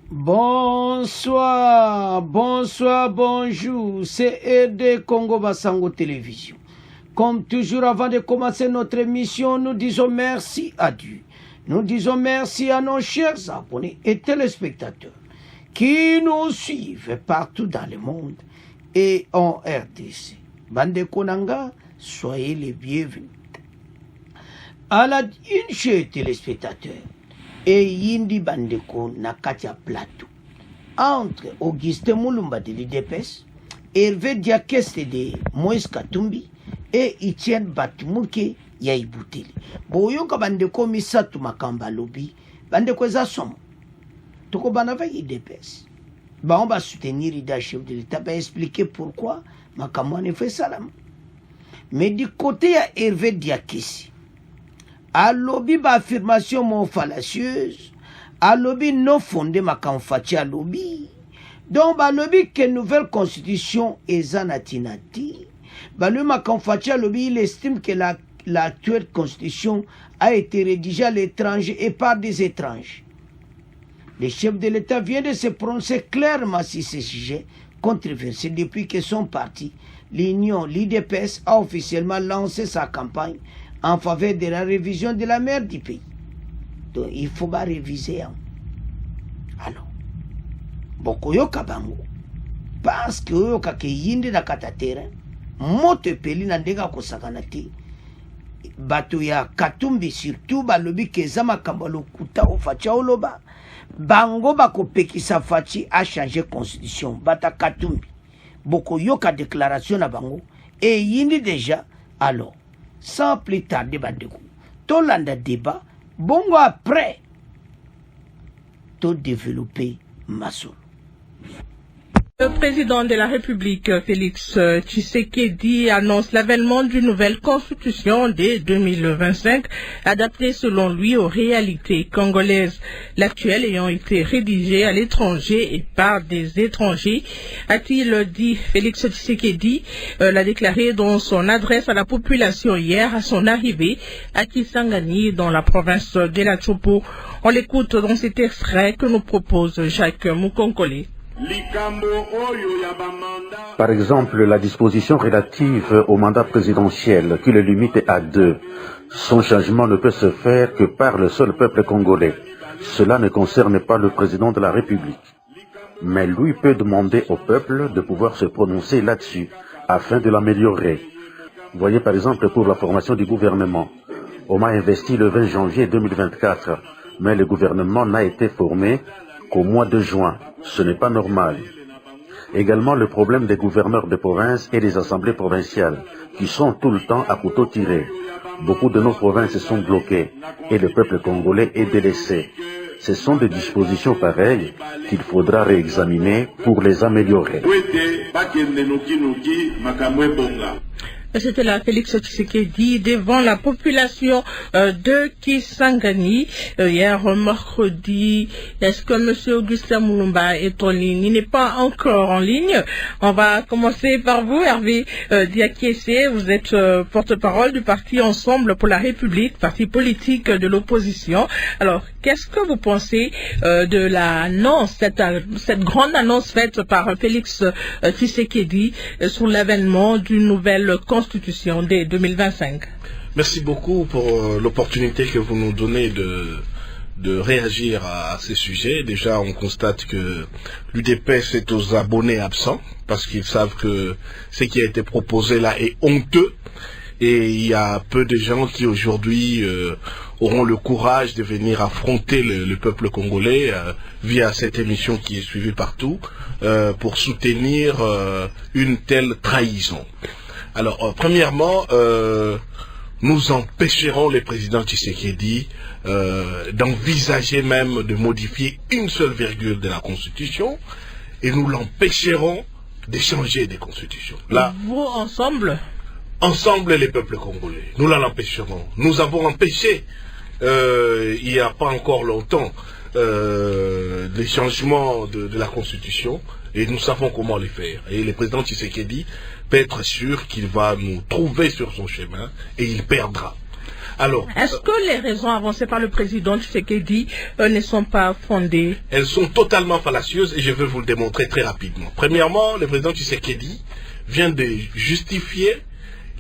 Bonsoir, bonsoir, bonjour, c'est RD Congo Basango Télévision. Comme toujours, avant de commencer notre émission, nous disons merci à Dieu. Nous disons merci à nos chers abonnés et téléspectateurs qui nous suivent partout dans le monde et en RDC. Bande Konanga, soyez les bienvenus. À la une chez téléspectateurs et Yindi Bandeko Nakatia Plateau entre Augustin Moulumba de l'IDPS, Hervé Diakeste de Moïse Katumbi et Etienne Batumuke Yaibutili. Boyoka Bandeko Misatu Makamba Lobi, Bandeko Zasomo. Toko Banava IDPS. On va soutenir le chef de l'État, va expliquer pourquoi Makamouane fait salam. Mais du côté à Hervé Diakesi, à lobby affirmation mon fallacieuse, à lobby non fondé ma kamfati à lobby. Donc à lobby que nouvelle constitution est zanatinati. Le ma kamfati à lobby il estime que l'actuelle constitution a été rédigée à l'étranger et par des étrangers. Le chef de l'État vient de se prononcer clairement sur ce sujet controversé depuis que son parti, l'IDPS, a officiellement lancé sa campagne en faveur de la révision de la mer du pays. Donc il faut pas réviser. Alors, Bokoyoka Bango, parce que Yoka ke yinde na katatera, moto peli na ndega kosakanati, bato ya Katumbi surtout balobi kezama kambalo kuta ofacha oloba, bango bako pekisa fachi a changé constitution, bata Katumbi, Bokoyoka déclaration na bango, et yindi déjà, alors, sans plus tarder, Bandeko, tout le débat, bongo après, tout développer Massoul. Le président de la République, Félix Tshisekedi, annonce l'avènement d'une nouvelle constitution dès 2025, adaptée selon lui aux réalités congolaises, l'actuelle ayant été rédigée à l'étranger et par des étrangers. A-t-il dit Félix Tshisekedi, l'a déclaré dans son adresse à la population hier à son arrivée à Kisangani dans la province de la Tchopo. On l'écoute dans cet extrait que nous propose Jacques Mukonkole. Par exemple, la disposition relative au mandat présidentiel qui le limite à 2. Son changement ne peut se faire que par le seul peuple congolais. Cela ne concerne pas le président de la République. Mais lui peut demander au peuple de pouvoir se prononcer là-dessus afin de l'améliorer. Voyez par exemple pour la formation du gouvernement. On m'a investi le 20 janvier 2024, mais le gouvernement n'a été formé qu'au mois de juin. Ce n'est pas normal. Également le problème des gouverneurs de province et des assemblées provinciales qui sont tout le temps à couteau tiré. Beaucoup de nos provinces sont bloquées et le peuple congolais est délaissé. Ce sont des dispositions pareilles qu'il faudra réexaminer pour les améliorer. C'était là Félix Tshisekedi devant la population de Kisangani hier mercredi. Est-ce que M. Augustin Moulumba est en ligne? Il n'est pas encore en ligne. On va commencer par vous, Hervé Diakese. Vous êtes porte-parole du parti Ensemble pour la République, parti politique de l'opposition. Alors, qu'est-ce que vous pensez de l'annonce, cette grande annonce faite par Félix Tshisekedi sur l'avènement d'une nouvelle constitution dès 2025. Merci beaucoup pour l'opportunité que vous nous donnez de réagir à ces sujets. Déjà, on constate que l'UDPS est aux abonnés absents parce qu'ils savent que ce qui a été proposé là est honteux et il y a peu de gens qui aujourd'hui auront le courage de venir affronter le peuple congolais via cette émission qui est suivie partout pour soutenir une telle trahison. Alors, premièrement, nous empêcherons le président Tshisekedi d'envisager même de modifier une seule virgule de la Constitution et nous l'empêcherons de changer des constitutions. Là, vous, ensemble les peuples congolais, nous l'empêcherons. Nous avons empêché, il n'y a pas encore longtemps, les changements de la Constitution et nous savons comment les faire. Et le président Tshisekedi peut être sûr qu'il va nous trouver sur son chemin et il perdra. Alors, est-ce que les raisons avancées par le président Tshisekedi ne sont pas fondées? Elles sont totalement fallacieuses et je vais vous le démontrer très rapidement. Premièrement, le président Tshisekedi vient de justifier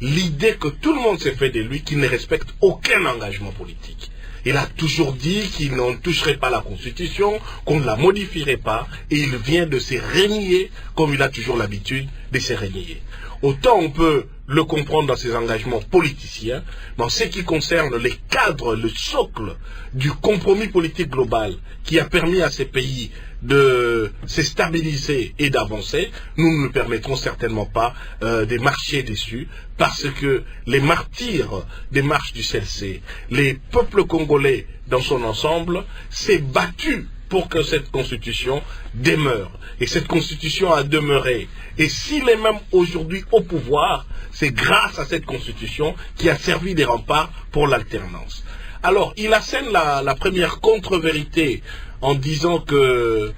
l'idée que tout le monde s'est fait de lui, qu'il ne respecte aucun engagement politique. Il a toujours dit qu'il n'en toucherait pas la Constitution, qu'on ne la modifierait pas, et il vient de se renier, comme il a toujours l'habitude de se renier. Autant on peut le comprendre dans ses engagements politiciens, mais en ce qui concerne les cadres, le socle du compromis politique global qui a permis à ces pays de se stabiliser et d'avancer, nous ne permettrons certainement pas de marcher dessus, parce que les martyrs des marches du CLC, les peuples congolais dans son ensemble, s'est battu pour que cette constitution demeure. Et cette constitution a demeuré. Et s'il est même aujourd'hui au pouvoir, c'est grâce à cette constitution qui a servi des remparts pour l'alternance. Alors, il assène la première contre-vérité en disant que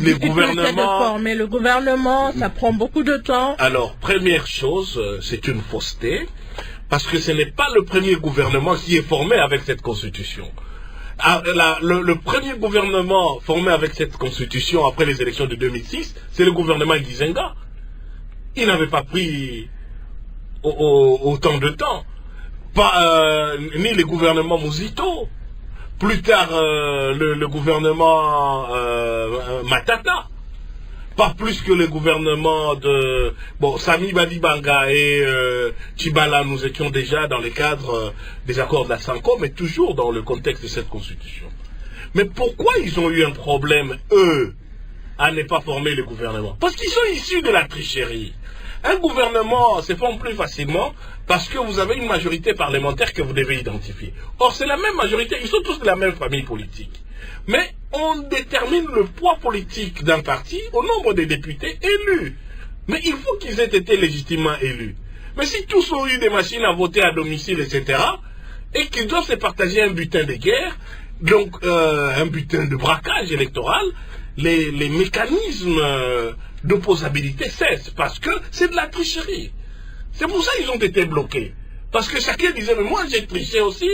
les gouvernements... former le gouvernement, ça prend beaucoup de temps. Alors, première chose, c'est une fausseté, parce que ce n'est pas le premier gouvernement qui est formé avec cette constitution. Le premier gouvernement formé avec cette constitution après les élections de 2006, c'est le gouvernement Gizenga. Il n'avait pas pris autant de temps. Ni le gouvernement Mouzito. Plus tard, le gouvernement Matata. Pas plus que le gouvernement de... Bon, Sami Badibanga et Tchibala, nous étions déjà dans le cadre des accords de la Sanko, mais toujours dans le contexte de cette constitution. Mais pourquoi ils ont eu un problème, eux, à ne pas former le gouvernement? Parce qu'ils sont issus de la tricherie. Un gouvernement se forme plus facilement parce que vous avez une majorité parlementaire que vous devez identifier. Or, c'est la même majorité, ils sont tous de la même famille politique. Mais on détermine le poids politique d'un parti au nombre de députés élus. Mais il faut qu'ils aient été légitimement élus. Mais si tous ont eu des machines à voter à domicile, etc., et qu'ils doivent se partager un butin de guerre, donc un butin de braquage électoral, les mécanismes d'opposabilité cessent, parce que c'est de la tricherie. C'est pour ça qu'ils ont été bloqués. Parce que chacun disait, mais moi j'ai triché aussi,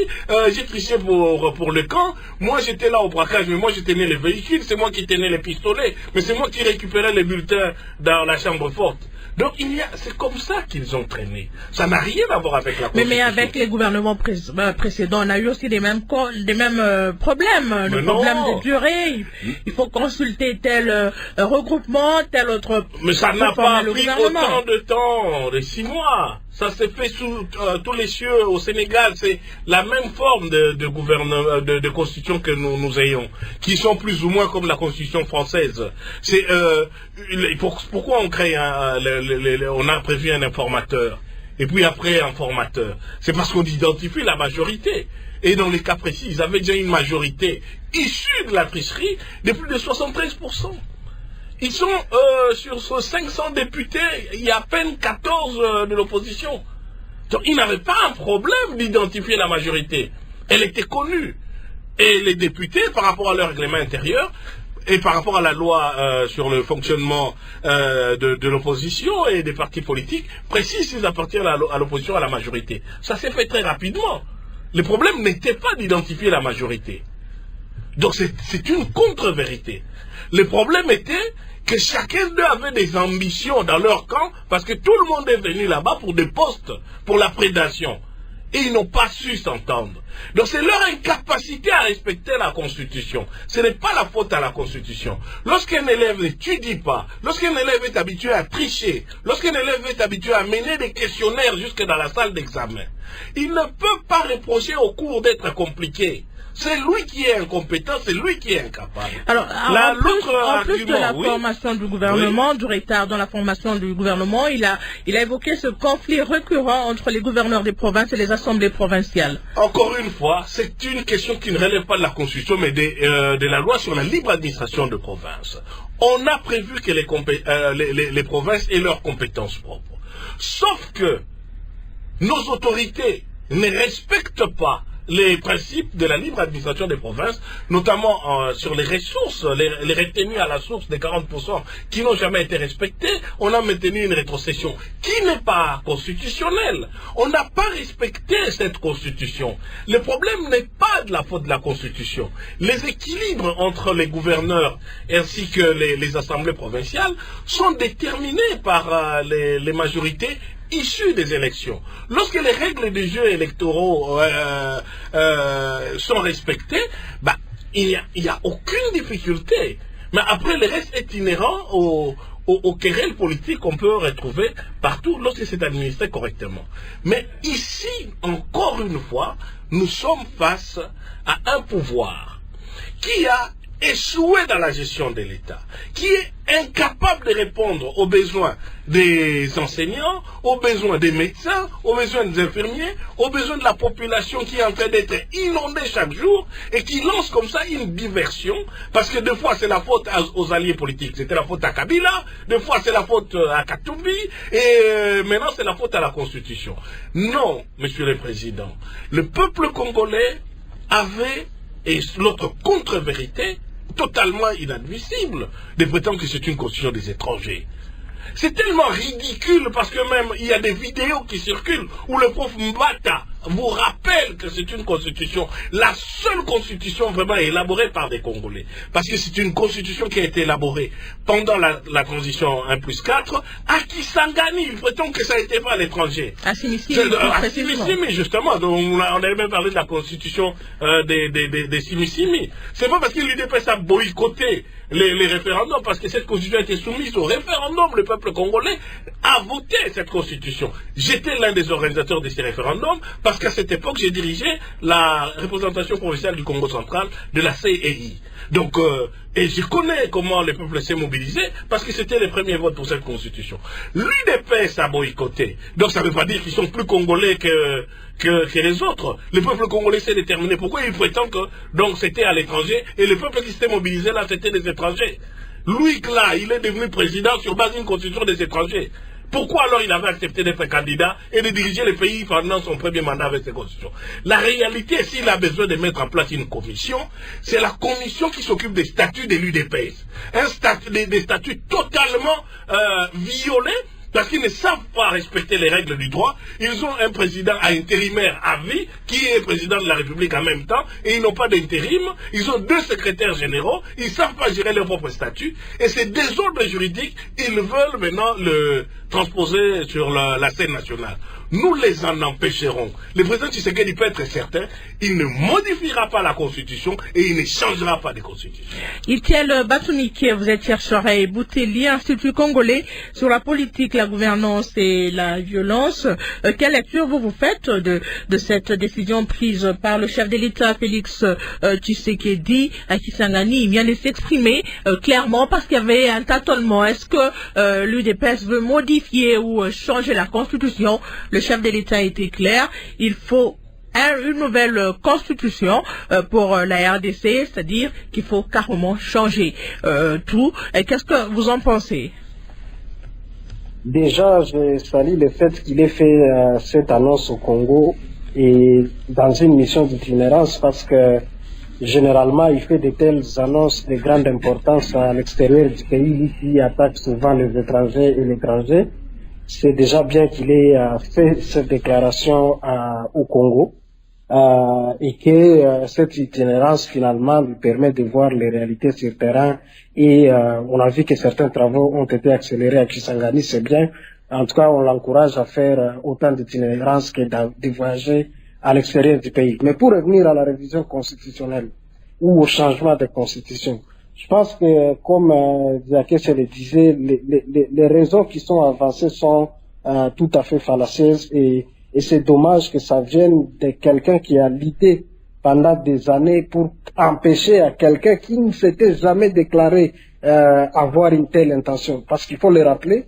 j'ai triché pour le camp, moi j'étais là au braquage, mais moi j'ai tenu les véhicules, c'est moi qui tenais les pistolets, mais c'est moi qui récupérais les bulletins dans la chambre forte. Donc c'est comme ça qu'ils ont traîné. Ça n'a rien à voir avec la Constitution. Mais avec les gouvernements précédents, on a eu aussi des mêmes problèmes, le problème de durée. Il faut consulter tel regroupement, tel autre. Mais ça n'a pas pris autant de temps, de 6 mois. Ça s'est fait sous tous les cieux au Sénégal. C'est la même forme de gouvernement, de constitution que nous ayons, qui sont plus ou moins comme la constitution française. C'est pourquoi on crée on a prévu un informateur et puis après un formateur. C'est parce qu'on identifie la majorité. Et dans les cas précis, ils avaient déjà une majorité issue de la tricherie de plus de 73%. Ils sont sur 500 députés, il y a à peine 14 de l'opposition. Donc ils n'avaient pas un problème d'identifier la majorité. Elle était connue. Et les députés, par rapport à leur règlement intérieur, et par rapport à la loi sur le fonctionnement de l'opposition et des partis politiques, précisent s'ils appartiennent à l'opposition, à la majorité. Ça s'est fait très rapidement. Le problème n'était pas d'identifier la majorité. Donc c'est une contre-vérité. Le problème était que chacun d'eux avait des ambitions dans leur camp, parce que tout le monde est venu là-bas pour des postes, pour la prédation. Et ils n'ont pas su s'entendre. Donc c'est leur incapacité à respecter la Constitution. Ce n'est pas la faute à la Constitution. Lorsqu'un élève n'étudie pas, lorsqu'un élève est habitué à tricher, lorsqu'un élève est habitué à mener des questionnaires jusque dans la salle d'examen, il ne peut pas reprocher au cours d'être compliqué. C'est lui qui est incompétent, c'est lui qui est incapable. Alors, en plus de la formation du gouvernement, du retard dans la formation du gouvernement, il a évoqué ce conflit récurrent entre les gouverneurs des provinces et les assemblées provinciales. Encore une fois, c'est une question qui ne relève pas de la Constitution, mais de la loi sur la libre administration de province. On a prévu que les provinces aient leurs compétences propres. Sauf que nos autorités ne respectent pas les principes de la libre administration des provinces, notamment sur les ressources, les retenues à la source des 40% qui n'ont jamais été respectées. On a maintenu une rétrocession qui n'est pas constitutionnelle. On n'a pas respecté cette constitution. Le problème n'est pas de la faute de la constitution. Les équilibres entre les gouverneurs ainsi que les assemblées provinciales sont déterminés par les majorités issus des élections. Lorsque les règles des jeux électoraux sont respectées, bah, il n'y a aucune difficulté. Mais après, le reste est inhérent aux querelles politiques qu'on peut retrouver partout lorsque c'est administré correctement. Mais ici, encore une fois, nous sommes face à un pouvoir qui a échoué dans la gestion de l'État, qui est incapable de répondre aux besoins des enseignants, aux besoins des médecins, aux besoins des infirmiers, aux besoins de la population qui est en train d'être inondée chaque jour et qui lance comme ça une diversion, parce que deux fois c'est la faute aux alliés politiques, c'était la faute à Kabila, deux fois c'est la faute à Katumbi, et maintenant c'est la faute à la Constitution. Non, Monsieur le Président, le peuple congolais avait, et l'autre contre-vérité, totalement inadmissible, de prétendre que c'est une constitution des étrangers. C'est tellement ridicule parce que même il y a des vidéos qui circulent où le prof Mbata vous rappelle que c'est une constitution, la seule constitution vraiment élaborée par des Congolais. Parce que c'est une constitution qui a été élaborée pendant la transition 1+4 à Kisangani. Il prétend que ça a été fait à l'étranger. À Simisimi, justement. Donc, on avait même parlé de la constitution des Simisimi. C'est pas parce que l'UDPS a boycotté les référendums, parce que cette constitution a été soumise au référendum. Le peuple congolais a voté cette constitution. J'étais l'un des organisateurs de ces référendums, parce qu'à cette époque, j'ai dirigé la représentation provinciale du Congo central de la CEI. Donc, et je connais comment le peuple s'est mobilisé, parce que c'était les premiers votes pour cette constitution. L'UDPS a boycotté. Donc, ça ne veut pas dire qu'ils sont plus congolais que les autres. Le peuple congolais s'est déterminé. Pourquoi il prétend que donc c'était à l'étranger, et le peuple qui s'était mobilisé là, c'était des étrangers. Lui, là, il est devenu président sur base d'une constitution des étrangers. Pourquoi alors il avait accepté d'être candidat et de diriger le pays pendant son premier mandat avec cette constitution? La réalité, s'il a besoin de mettre en place une commission, c'est la commission qui s'occupe des statuts de l'UDPS. Des statuts totalement violés, parce qu'ils ne savent pas respecter les règles du droit. Ils ont un président intérimaire à vie, qui est président de la République en même temps, et ils n'ont pas d'intérim. Ils ont 2 secrétaires généraux, ils ne savent pas gérer leurs propres statuts, et ces désordres juridiques, ils veulent maintenant le transposer sur la scène nationale. Nous les en empêcherons. Le président Tshisekedi peut être certain, il ne modifiera pas la Constitution et il ne changera pas de Constitution. Itiel Batunike, vous êtes chercheur à Bouteli, Institut congolais sur la politique, la gouvernance et la violence. Quelle lecture vous faites de cette décision prise par le chef de l'État, Félix Tshisekedi, à Kisangani? Il vient de s'exprimer clairement parce qu'il y avait un tâtonnement. Est-ce que l'UDPS veut modifier ou changer la Constitution? Le chef de l'État a été clair, il faut une nouvelle constitution pour la RDC, c'est-à-dire qu'il faut carrément changer tout. Qu'est-ce que vous en pensez? Déjà, je salue le fait qu'il ait fait cette annonce au Congo et dans une mission d'itinérance, parce que généralement il fait de telles annonces de grande importance à l'extérieur du pays qui attaque souvent les étrangers et l'étranger. C'est déjà bien qu'il ait fait cette déclaration au Congo et que cette itinérance finalement lui permet de voir les réalités sur le terrain, et on a vu que certains travaux ont été accélérés à Kisangani, c'est bien. En tout cas, on l'encourage à faire autant d'itinérance que de voyager à l'extérieur du pays. Mais pour revenir à la révision constitutionnelle ou au changement de constitution, je pense que, comme Diakese le disait, les raisons qui sont avancées sont tout à fait fallacieuses, et c'est dommage que ça vienne de quelqu'un qui a l'idée pendant des années pour empêcher à quelqu'un qui ne s'était jamais déclaré avoir une telle intention. Parce qu'il faut le rappeler,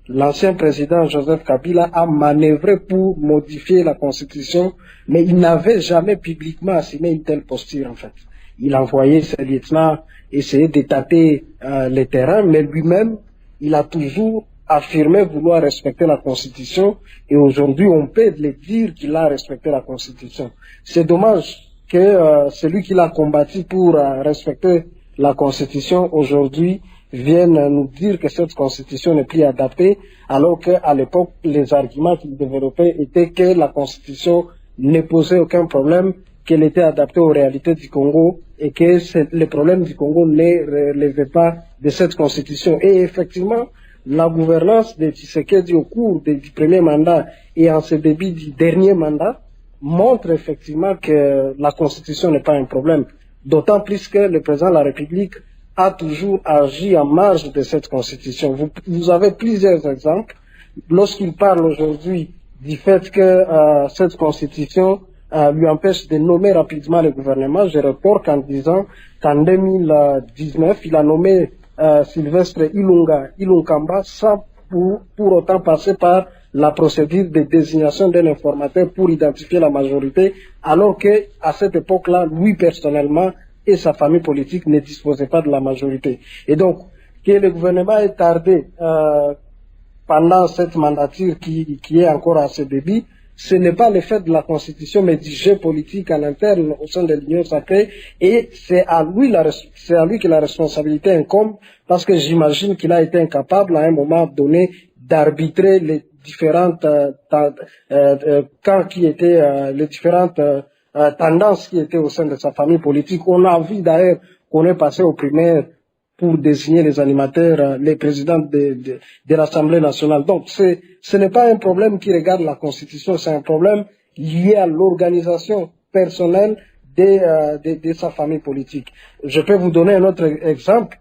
l'ancien président Joseph Kabila a manœuvré pour modifier la Constitution, mais il n'avait jamais publiquement assumé une telle posture en fait. Il envoyait ses lieutenants essayer de tâter les terrains, mais lui-même, il a toujours affirmait vouloir respecter la Constitution et aujourd'hui on peut le dire qu'il a respecté la Constitution. C'est dommage que celui qui l'a combattu pour respecter la Constitution aujourd'hui vienne nous dire que cette Constitution n'est plus adaptée, alors qu'à l'époque, les arguments qu'il développait étaient que la Constitution ne posait aucun problème, qu'elle était adaptée aux réalités du Congo et que les problèmes du Congo ne relevaient pas de cette Constitution. Et effectivement, la gouvernance de Tshisekedi au cours du premier mandat et en ce début du dernier mandat montre effectivement que la Constitution n'est pas un problème. D'autant plus que le président de la République a toujours agi en marge de cette Constitution. Vous avez plusieurs exemples. Lorsqu'il parle aujourd'hui du fait que cette Constitution lui empêche de nommer rapidement le gouvernement, je reporte en disant qu'en 2019, il a nommé Sylvestre Ilunkamba sans pour autant passer par la procédure de désignation d'un informateur pour identifier la majorité, alors qu'à cette époque-là, lui personnellement et sa famille politique ne disposaient pas de la majorité. Et donc, que le gouvernement ait tardé pendant cette mandature qui est encore à ce début, ce n'est pas le fait de la Constitution, mais du jeu politique en interne au sein de l'Union sacrée, et c'est à lui que la responsabilité incombe, parce que j'imagine qu'il a été incapable à un moment donné d'arbitrer les différentes les différentes tendances qui étaient au sein de sa famille politique. On a vu d'ailleurs qu'on est passé aux primaires pour désigner les animateurs, les présidents de l'Assemblée nationale. Donc ce n'est pas un problème qui regarde la Constitution, c'est un problème lié à l'organisation personnelle de sa famille politique. Je peux vous donner un autre exemple.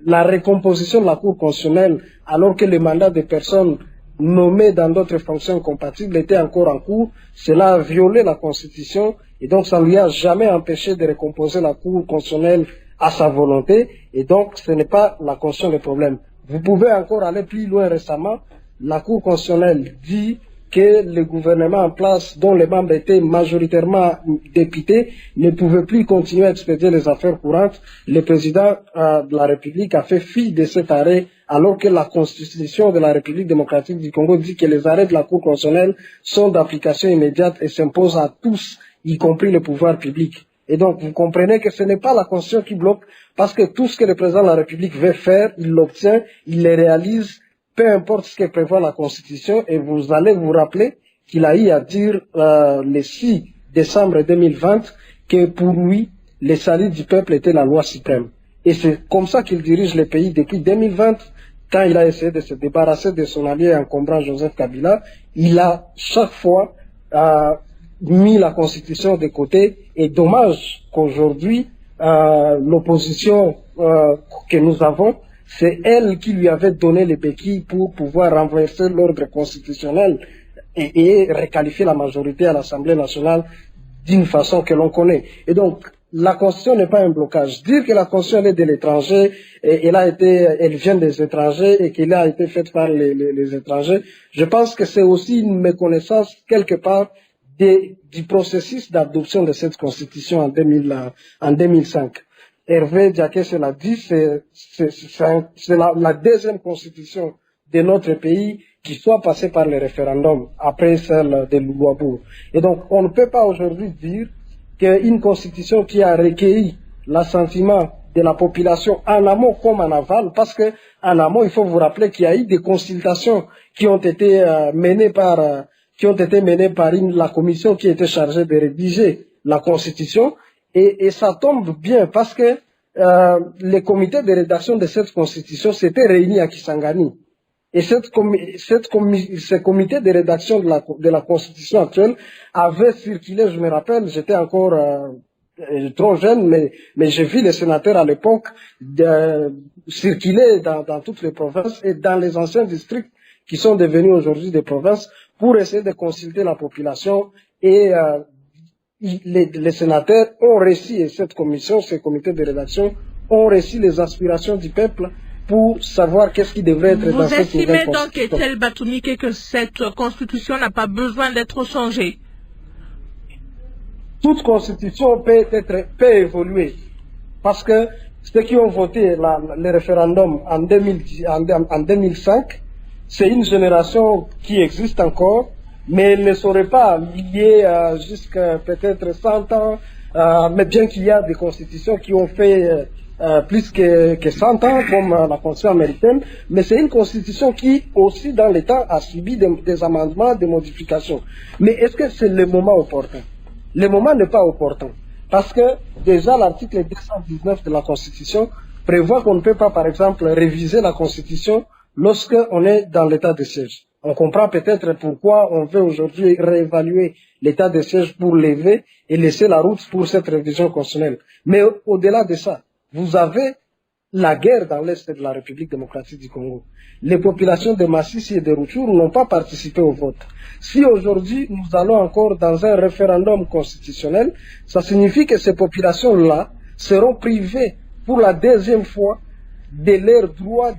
La recomposition de la Cour constitutionnelle, alors que le mandat des personnes nommées dans d'autres fonctions compatibles était encore en cours, cela a violé la Constitution et donc ça ne lui a jamais empêché de recomposer la Cour constitutionnelle à sa volonté, et donc ce n'est pas la Constitution le problème. Vous pouvez encore aller plus loin récemment. La Cour constitutionnelle dit que le gouvernement en place, dont les membres étaient majoritairement députés, ne pouvait plus continuer à expédier les affaires courantes. Le président de la République a fait fi de cet arrêt, alors que la Constitution de la République démocratique du Congo dit que les arrêts de la Cour constitutionnelle sont d'application immédiate et s'imposent à tous, y compris le pouvoir public. Et donc, vous comprenez que ce n'est pas la Constitution qui bloque, parce que tout ce que le président de la République veut faire, il l'obtient, il le réalise, peu importe ce que prévoit la Constitution, et vous allez vous rappeler qu'il a eu à dire le 6 décembre 2020 que pour lui, le salut du peuple était la loi suprême. Et c'est comme ça qu'il dirige le pays depuis 2020, quand il a essayé de se débarrasser de son allié encombrant Joseph Kabila. Il a chaque fois mis la Constitution de côté, et dommage qu'aujourd'hui, l'opposition que nous avons, c'est elle qui lui avait donné les béquilles pour pouvoir renverser l'ordre constitutionnel et requalifier la majorité à l'Assemblée nationale d'une façon que l'on connaît. Et donc, la Constitution n'est pas un blocage. Dire que la Constitution est de l'étranger, elle vient des étrangers et qu'elle a été faite par les étrangers, je pense que c'est aussi une méconnaissance quelque part du processus d'adoption de cette Constitution en 2005. Hervé Diaké l'a dit, c'est la deuxième Constitution de notre pays qui soit passée par le référendum après celle de Louabourg. Et donc, on ne peut pas aujourd'hui dire qu'une Constitution qui a recueilli l'assentiment de la population en amont comme en aval, parce que en amont, il faut vous rappeler qu'il y a eu des consultations qui ont été menées par la commission qui était chargée de rédiger la Constitution, et ça tombe bien parce que les comités de rédaction de cette Constitution s'étaient réunis à Kisangani. Et ce comité de rédaction de la Constitution actuelle avait circulé, je me rappelle, j'étais encore trop jeune, mais j'ai vu les sénateurs à l'époque circuler dans toutes les provinces et dans les anciens districts qui sont devenus aujourd'hui des provinces pour essayer de consulter la population, et les sénateurs ont reçu, et cette commission, ces comités de rédaction ont reçu les aspirations du peuple pour savoir qu'est-ce qui devrait être dans cette nouvelle Constitution. Vous estimez donc, Etiel Batoumike, que cette Constitution n'a pas besoin d'être changée? Toute Constitution peut évoluer, parce que ceux qui ont voté le référendum en 2005, c'est une génération qui existe encore, mais elle ne serait pas liée jusqu'à peut-être 100 ans, mais bien qu'il y a des constitutions qui ont fait plus que 100 ans, comme la Constitution américaine, mais c'est une constitution qui aussi dans le temps a subi des amendements, des modifications. Mais est-ce que c'est le moment opportun? Le moment n'est pas opportun, parce que déjà l'article 219 de la Constitution prévoit qu'on ne peut pas, par exemple, réviser la Constitution lorsqu'on est dans l'état de siège. On comprend peut-être pourquoi on veut aujourd'hui réévaluer l'état de siège pour lever et laisser la route pour cette révision constitutionnelle. Mais au-delà de ça, vous avez la guerre dans l'Est de la République démocratique du Congo. Les populations de Masisi et de Rutshuru n'ont pas participé au vote. Si aujourd'hui nous allons encore dans un référendum constitutionnel, ça signifie que ces populations-là seront privées pour la deuxième fois de leur droit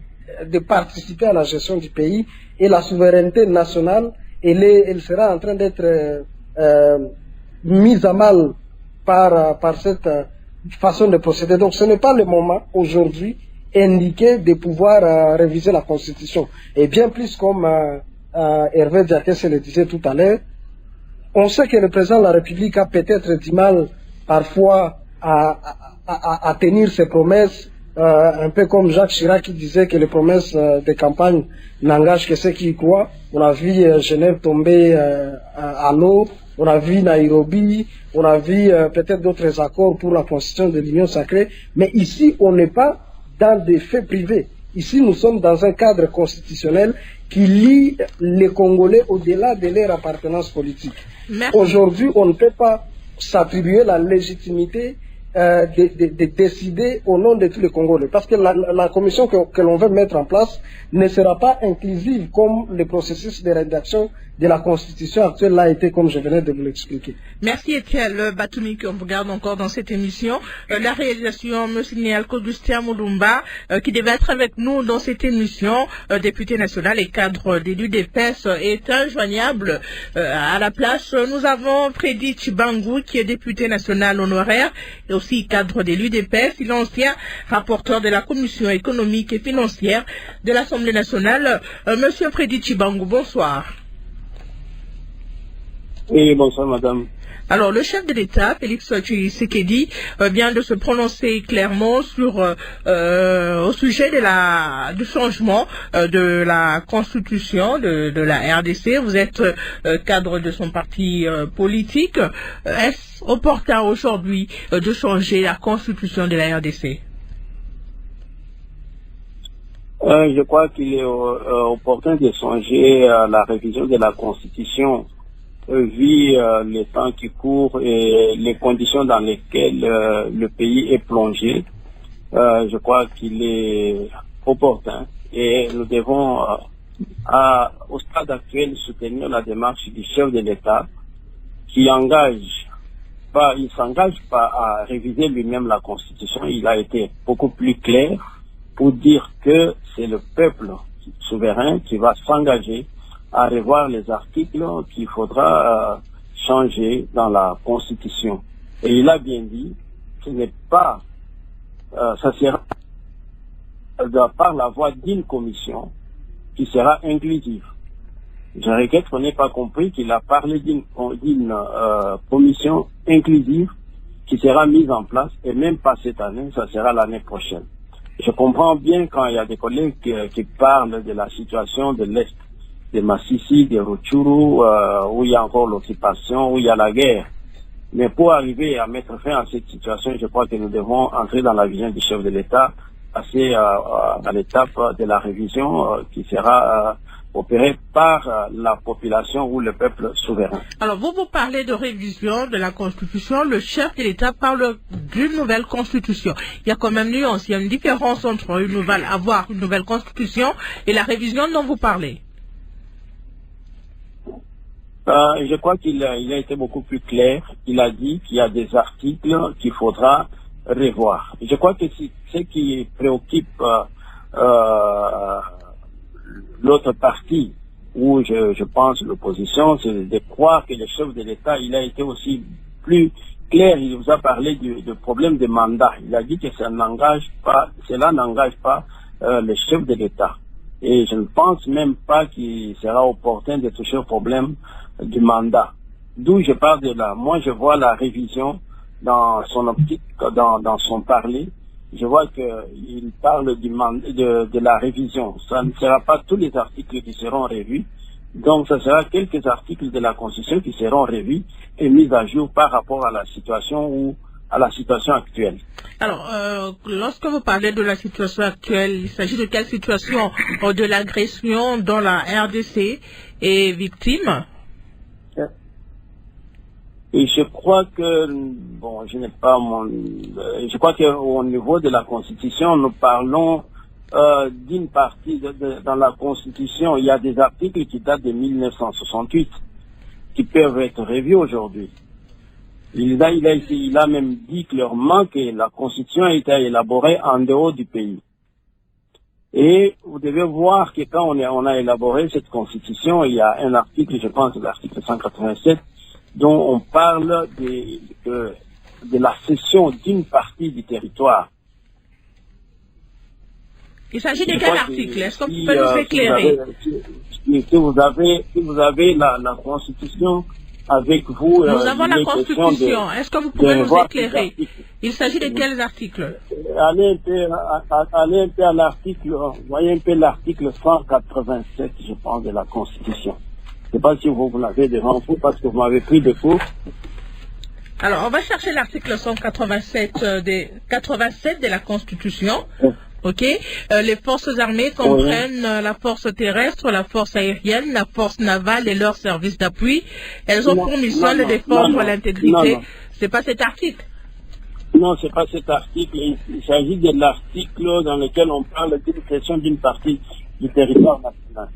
de participer à la gestion du pays, et la souveraineté nationale, elle sera en train d'être mise à mal par cette façon de procéder. Donc ce n'est pas le moment aujourd'hui indiqué de pouvoir réviser la Constitution. Et bien plus comme Hervé Diakese le disait tout à l'heure, on sait que le président de la République a peut-être du mal parfois à tenir ses promesses, un peu comme Jacques Chirac qui disait que les promesses de campagne n'engagent que ceux qui y croient. On a vu Genève tomber à l'eau, on a vu Nairobi, on a vu peut-être d'autres accords pour la constitution de l'Union sacrée, mais ici on n'est pas dans des faits privés. Ici nous sommes dans un cadre constitutionnel qui lie les Congolais au-delà de leur appartenance politique. Aujourd'hui on ne peut pas s'attribuer la légitimité de décider au nom de tous les Congolais. Parce que la commission que l'on veut mettre en place ne sera pas inclusive comme le processus de rédaction de la Constitution actuelle l'a été, comme je venais de vous l'expliquer. Merci Etienne Batoumi, qu'on regarde encore dans cette émission. La réalisation me signale qu'Augustin Mulumba, qui devait être avec nous dans cette émission, député national et cadre de l'UDPS, est injoignable. À la place, nous avons Freddy Tshibangou, qui est député national honoraire et aussi cadre de l'UDPS. Il est ancien rapporteur de la Commission économique et financière de l'Assemblée nationale. Monsieur Freddy Tshibangou, bonsoir. Oui, bonsoir madame. Alors, le chef de l'État, Félix Tshisekedi, vient de se prononcer clairement sur au sujet du changement de la constitution de la RDC. Vous êtes cadre de son parti politique. Est-ce opportun aujourd'hui de changer la constitution de la RDC? Je crois qu'il est opportun de changer la révision de la constitution vu les temps qui courent et les conditions dans lesquelles le pays est plongé. Je crois qu'il est opportun et nous devons au stade actuel soutenir la démarche du chef de l'État qui il s'engage pas à réviser lui-même la constitution. Il a été beaucoup plus clair pour dire que c'est le peuple souverain qui va s'engager à revoir les articles qu'il faudra changer dans la Constitution. Et il a bien dit que ce n'est pas, ça sera par la voie d'une commission qui sera inclusive. Je regrette qu'on n'ait pas compris qu'il a parlé d'une commission inclusive qui sera mise en place, et même pas cette année, ça sera l'année prochaine. Je comprends bien quand il y a des collègues qui parlent de la situation de l'Est, de Masisi, de Rutshuru, où il y a encore l'occupation, où il y a la guerre. Mais pour arriver à mettre fin à cette situation, je crois que nous devons entrer dans la vision du chef de l'État, passer à l'étape de la révision qui sera opérée par la population ou le peuple souverain. Alors, vous parlez de révision de la Constitution, le chef de l'État parle d'une nouvelle Constitution. Il y a quand même nuance, il y a une différence entre avoir une nouvelle Constitution et la révision dont vous parlez. Je crois qu'il a été beaucoup plus clair. Il a dit qu'il y a des articles qu'il faudra revoir. Je crois que ce qui préoccupe l'autre partie, où je pense l'opposition, c'est de croire que le chef de l'État, il a été aussi plus clair, il vous a parlé du problème des mandats. Il a dit que cela n'engage pas le chef de l'État. Et je ne pense même pas qu'il sera opportun de toucher au problème du mandat. D'où je parle de là. Moi, je vois la révision dans son optique, dans son parler. Je vois qu'il parle de la révision. Ça ne sera pas tous les articles qui seront revus. Donc, ce sera quelques articles de la Constitution qui seront revus et mis à jour par rapport à la situation actuelle. Alors, lorsque vous parlez de la situation actuelle, il s'agit de quelle situation? De l'agression dont la RDC est victime? Et je crois que, bon, je crois qu'au niveau de la Constitution, nous parlons d'une partie dans la Constitution. Il y a des articles qui datent de 1968 qui peuvent être revus aujourd'hui. Il a même dit clairement que la Constitution a été élaborée en dehors du pays. Et vous devez voir que quand on a élaboré cette Constitution, il y a un article, je pense, l'article 187, dont on parle de la cession d'une partie du territoire. Il s'agit de quel article? Est-ce que vous pouvez nous éclairer? Si vous avez la Constitution avec vous... Nous avons la Constitution. Est-ce que vous pouvez nous éclairer? Il s'agit de quels articles? Allez un peu à l'article, voyez un peu l'article 187, je pense, de la Constitution. Je ne sais pas si vous l'avez devant vous parce que vous m'avez pris de court. Alors, on va chercher l'article 187 de la Constitution. Ok, les forces armées comprennent la force terrestre, la force aérienne, la force navale et leurs services d'appui. Elles ont pour mission de défendre l'intégrité. C'est pas cet article? Non, c'est pas cet article. Il s'agit de l'article dans lequel on parle de la question d'une partie du territoire national.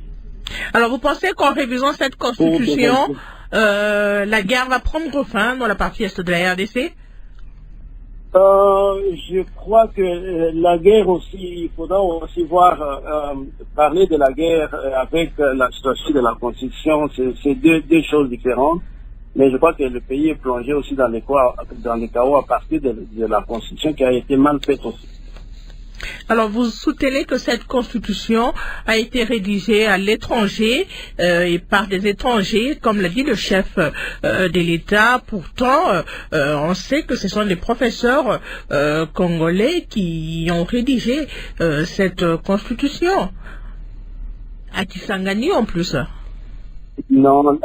Alors, vous pensez qu'en révisant cette constitution, la guerre va prendre fin dans la partie est de la RDC? Je crois que la guerre aussi, il faudra aussi parler de la guerre avec la situation de la Constitution. C'est deux choses différentes. Mais je crois que le pays est plongé aussi dans les chaos à partir de la Constitution qui a été mal faite aussi. Alors, vous soutenez que cette constitution a été rédigée à l'étranger et par des étrangers, comme l'a dit le chef de l'État. Pourtant, on sait que ce sont des professeurs congolais qui ont rédigé cette constitution. À Kisangani en plus. Non,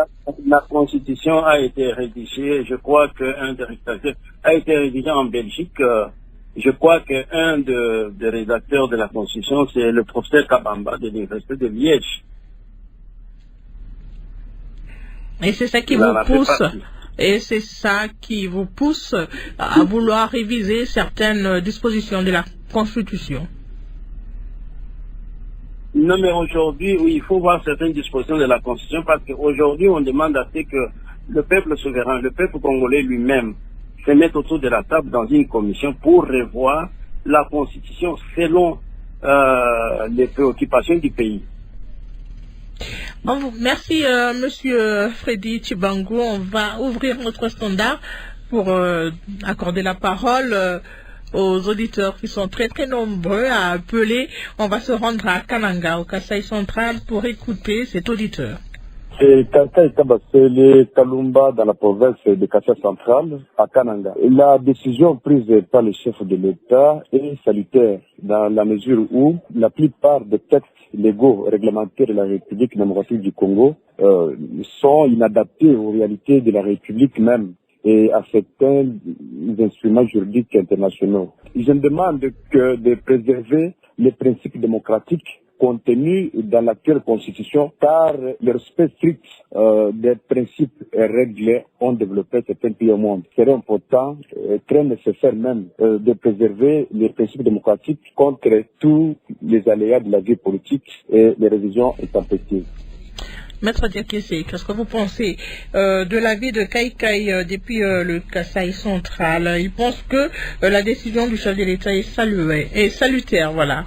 la constitution a été rédigée, je crois qu'un des rédacteurs a été rédigé en Belgique. Je crois qu'un des rédacteurs de la Constitution, c'est le professeur Kabamba de l'Université de Liège. Et c'est ça qui vous pousse, à vouloir réviser certaines dispositions de la Constitution. Non, mais aujourd'hui, oui, il faut voir certaines dispositions de la Constitution parce qu'aujourd'hui, on demande à ce que le peuple souverain, le peuple congolais lui-même, se mettre autour de la table dans une commission pour revoir la Constitution selon les préoccupations du pays. Bon, merci, Monsieur Freddy Tchibango. On va ouvrir notre standard pour accorder la parole aux auditeurs qui sont très très nombreux à appeler. On va se rendre à Kananga, au Kasaï central, pour écouter cet auditeur. C'est Kasaï Tabasele Kalumba dans la province de Kasaï central à Kananga. La décision prise par le chef de l'État est salutaire dans la mesure où la plupart des textes légaux réglementaires de la République démocratique du Congo sont inadaptés aux réalités de la République même et à certains instruments juridiques internationaux. Je me demande de préserver les principes démocratiques contenus dans l'actuelle constitution, car le respect strict des principes et règles ont développé certains pays au monde. C'est important, très nécessaire même, de préserver les principes démocratiques contre tous les aléas de la vie politique et les révisions intempestives. Maître Diakese, qu'est-ce que vous pensez de l'avis de Kaikai depuis le Kasaï central? Il pense que la décision du chef de l'État est salutaire, voilà.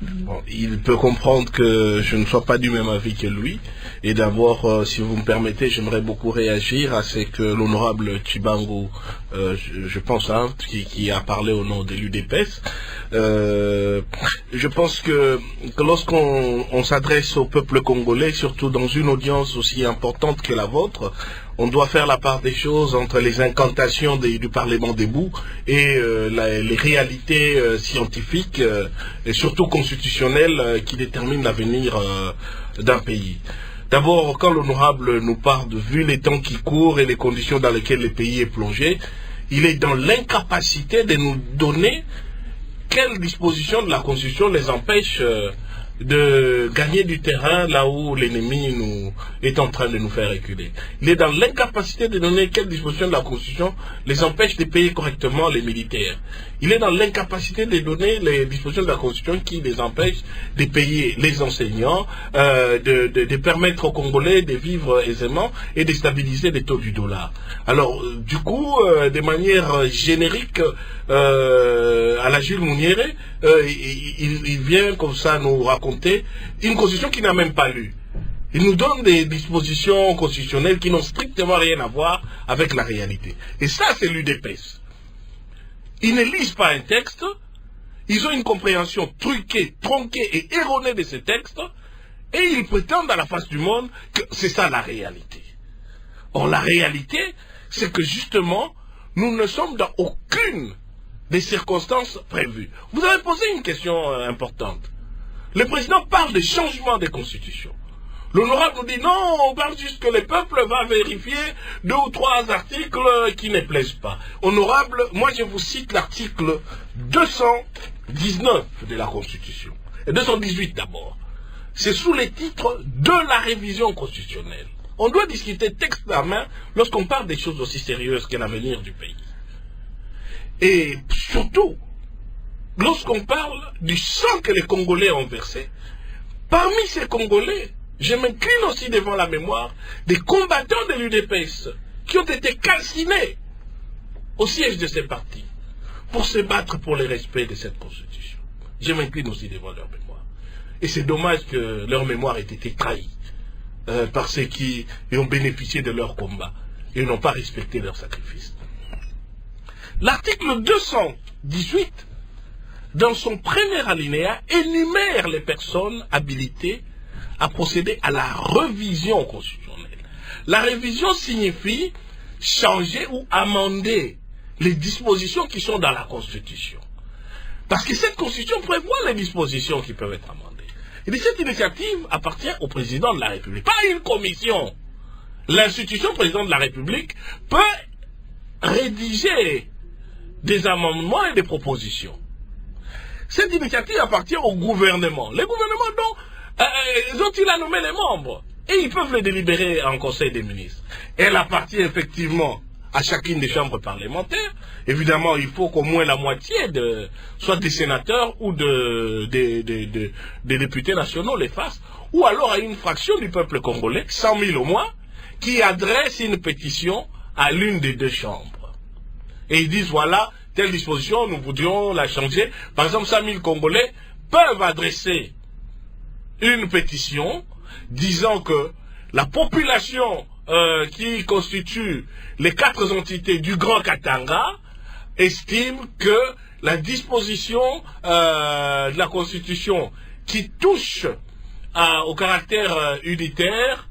Bon, il peut comprendre que je ne sois pas du même avis que lui. Et d'abord, si vous me permettez, j'aimerais beaucoup réagir à ce que l'honorable Tchibango, je pense, qui a parlé au nom de l'UDPS. Je pense que lorsqu'on s'adresse au peuple congolais, surtout dans une audience aussi importante que la vôtre, on doit faire la part des choses entre les incantations du Parlement debout et les réalités scientifiques et surtout constitutionnelles qui déterminent l'avenir d'un pays. D'abord, quand l'honorable nous parle de vu les temps qui courent et les conditions dans lesquelles le pays est plongé, il est dans l'incapacité de nous donner quelles dispositions de la Constitution les empêchent de gagner du terrain là où l'ennemi est en train de nous faire reculer. Il est dans l'incapacité de donner quelles dispositions de la Constitution les empêchent de payer correctement les militaires. Il est dans l'incapacité de donner les dispositions de la Constitution qui les empêchent de payer les enseignants, de permettre aux Congolais de vivre aisément et de stabiliser les taux du dollar. Alors, du coup, de manière générique, à la Jules Mouniéré, il vient comme ça nous raconter une constitution qu'il n'a même pas lue. Il nous donne des dispositions constitutionnelles qui n'ont strictement rien à voir avec la réalité. Et ça, c'est l'UDPS. Ils ne lisent pas un texte, ils ont une compréhension truquée, tronquée et erronée de ces textes, et ils prétendent à la face du monde que c'est ça la réalité. Or, la réalité, c'est que justement, nous ne sommes dans aucune des circonstances prévues. Vous avez posé une question importante. Le président parle de changement des constitutions. L'honorable nous dit non, on parle juste que le peuple va vérifier 2 ou 3 articles qui ne plaisent pas. Honorable, moi je vous cite l'article 219 de la Constitution. Et 218 d'abord. C'est sous les titres de la révision constitutionnelle. On doit discuter texte à main lorsqu'on parle des choses aussi sérieuses que l'avenir du pays. Et surtout, lorsqu'on parle du sang que les Congolais ont versé, parmi ces Congolais, je m'incline aussi devant la mémoire des combattants de l'UDPS qui ont été calcinés au siège de ces partis pour se battre pour le respect de cette constitution. Je m'incline aussi devant leur mémoire. Et c'est dommage que leur mémoire ait été trahie par ceux qui ont bénéficié de leur combat et n'ont pas respecté leur sacrifice. L'article 218, dans son premier alinéa, énumère les personnes habilitées à procéder à la révision constitutionnelle. La révision signifie changer ou amender les dispositions qui sont dans la Constitution. Parce que cette Constitution prévoit les dispositions qui peuvent être amendées. Et cette initiative appartient au président de la République, pas à une commission. L'institution président de la République peut rédiger des amendements et des propositions. Cette initiative appartient au gouvernement. Le gouvernement dont il a nommé les membres. Et ils peuvent les délibérer en Conseil des ministres. Elle appartient effectivement à chacune des chambres parlementaires. Évidemment, il faut qu'au moins la moitié soit des sénateurs ou des députés nationaux les fassent. Ou alors à une fraction du peuple congolais, 100 000 au moins, qui adresse une pétition à l'une des 2 chambres. Et ils disent, voilà, telle disposition, nous voudrions la changer. Par exemple, 100 000 Congolais peuvent adresser une pétition disant que la population qui constitue les 4 entités du Grand Katanga estime que la disposition de la Constitution qui touche au caractère unitaire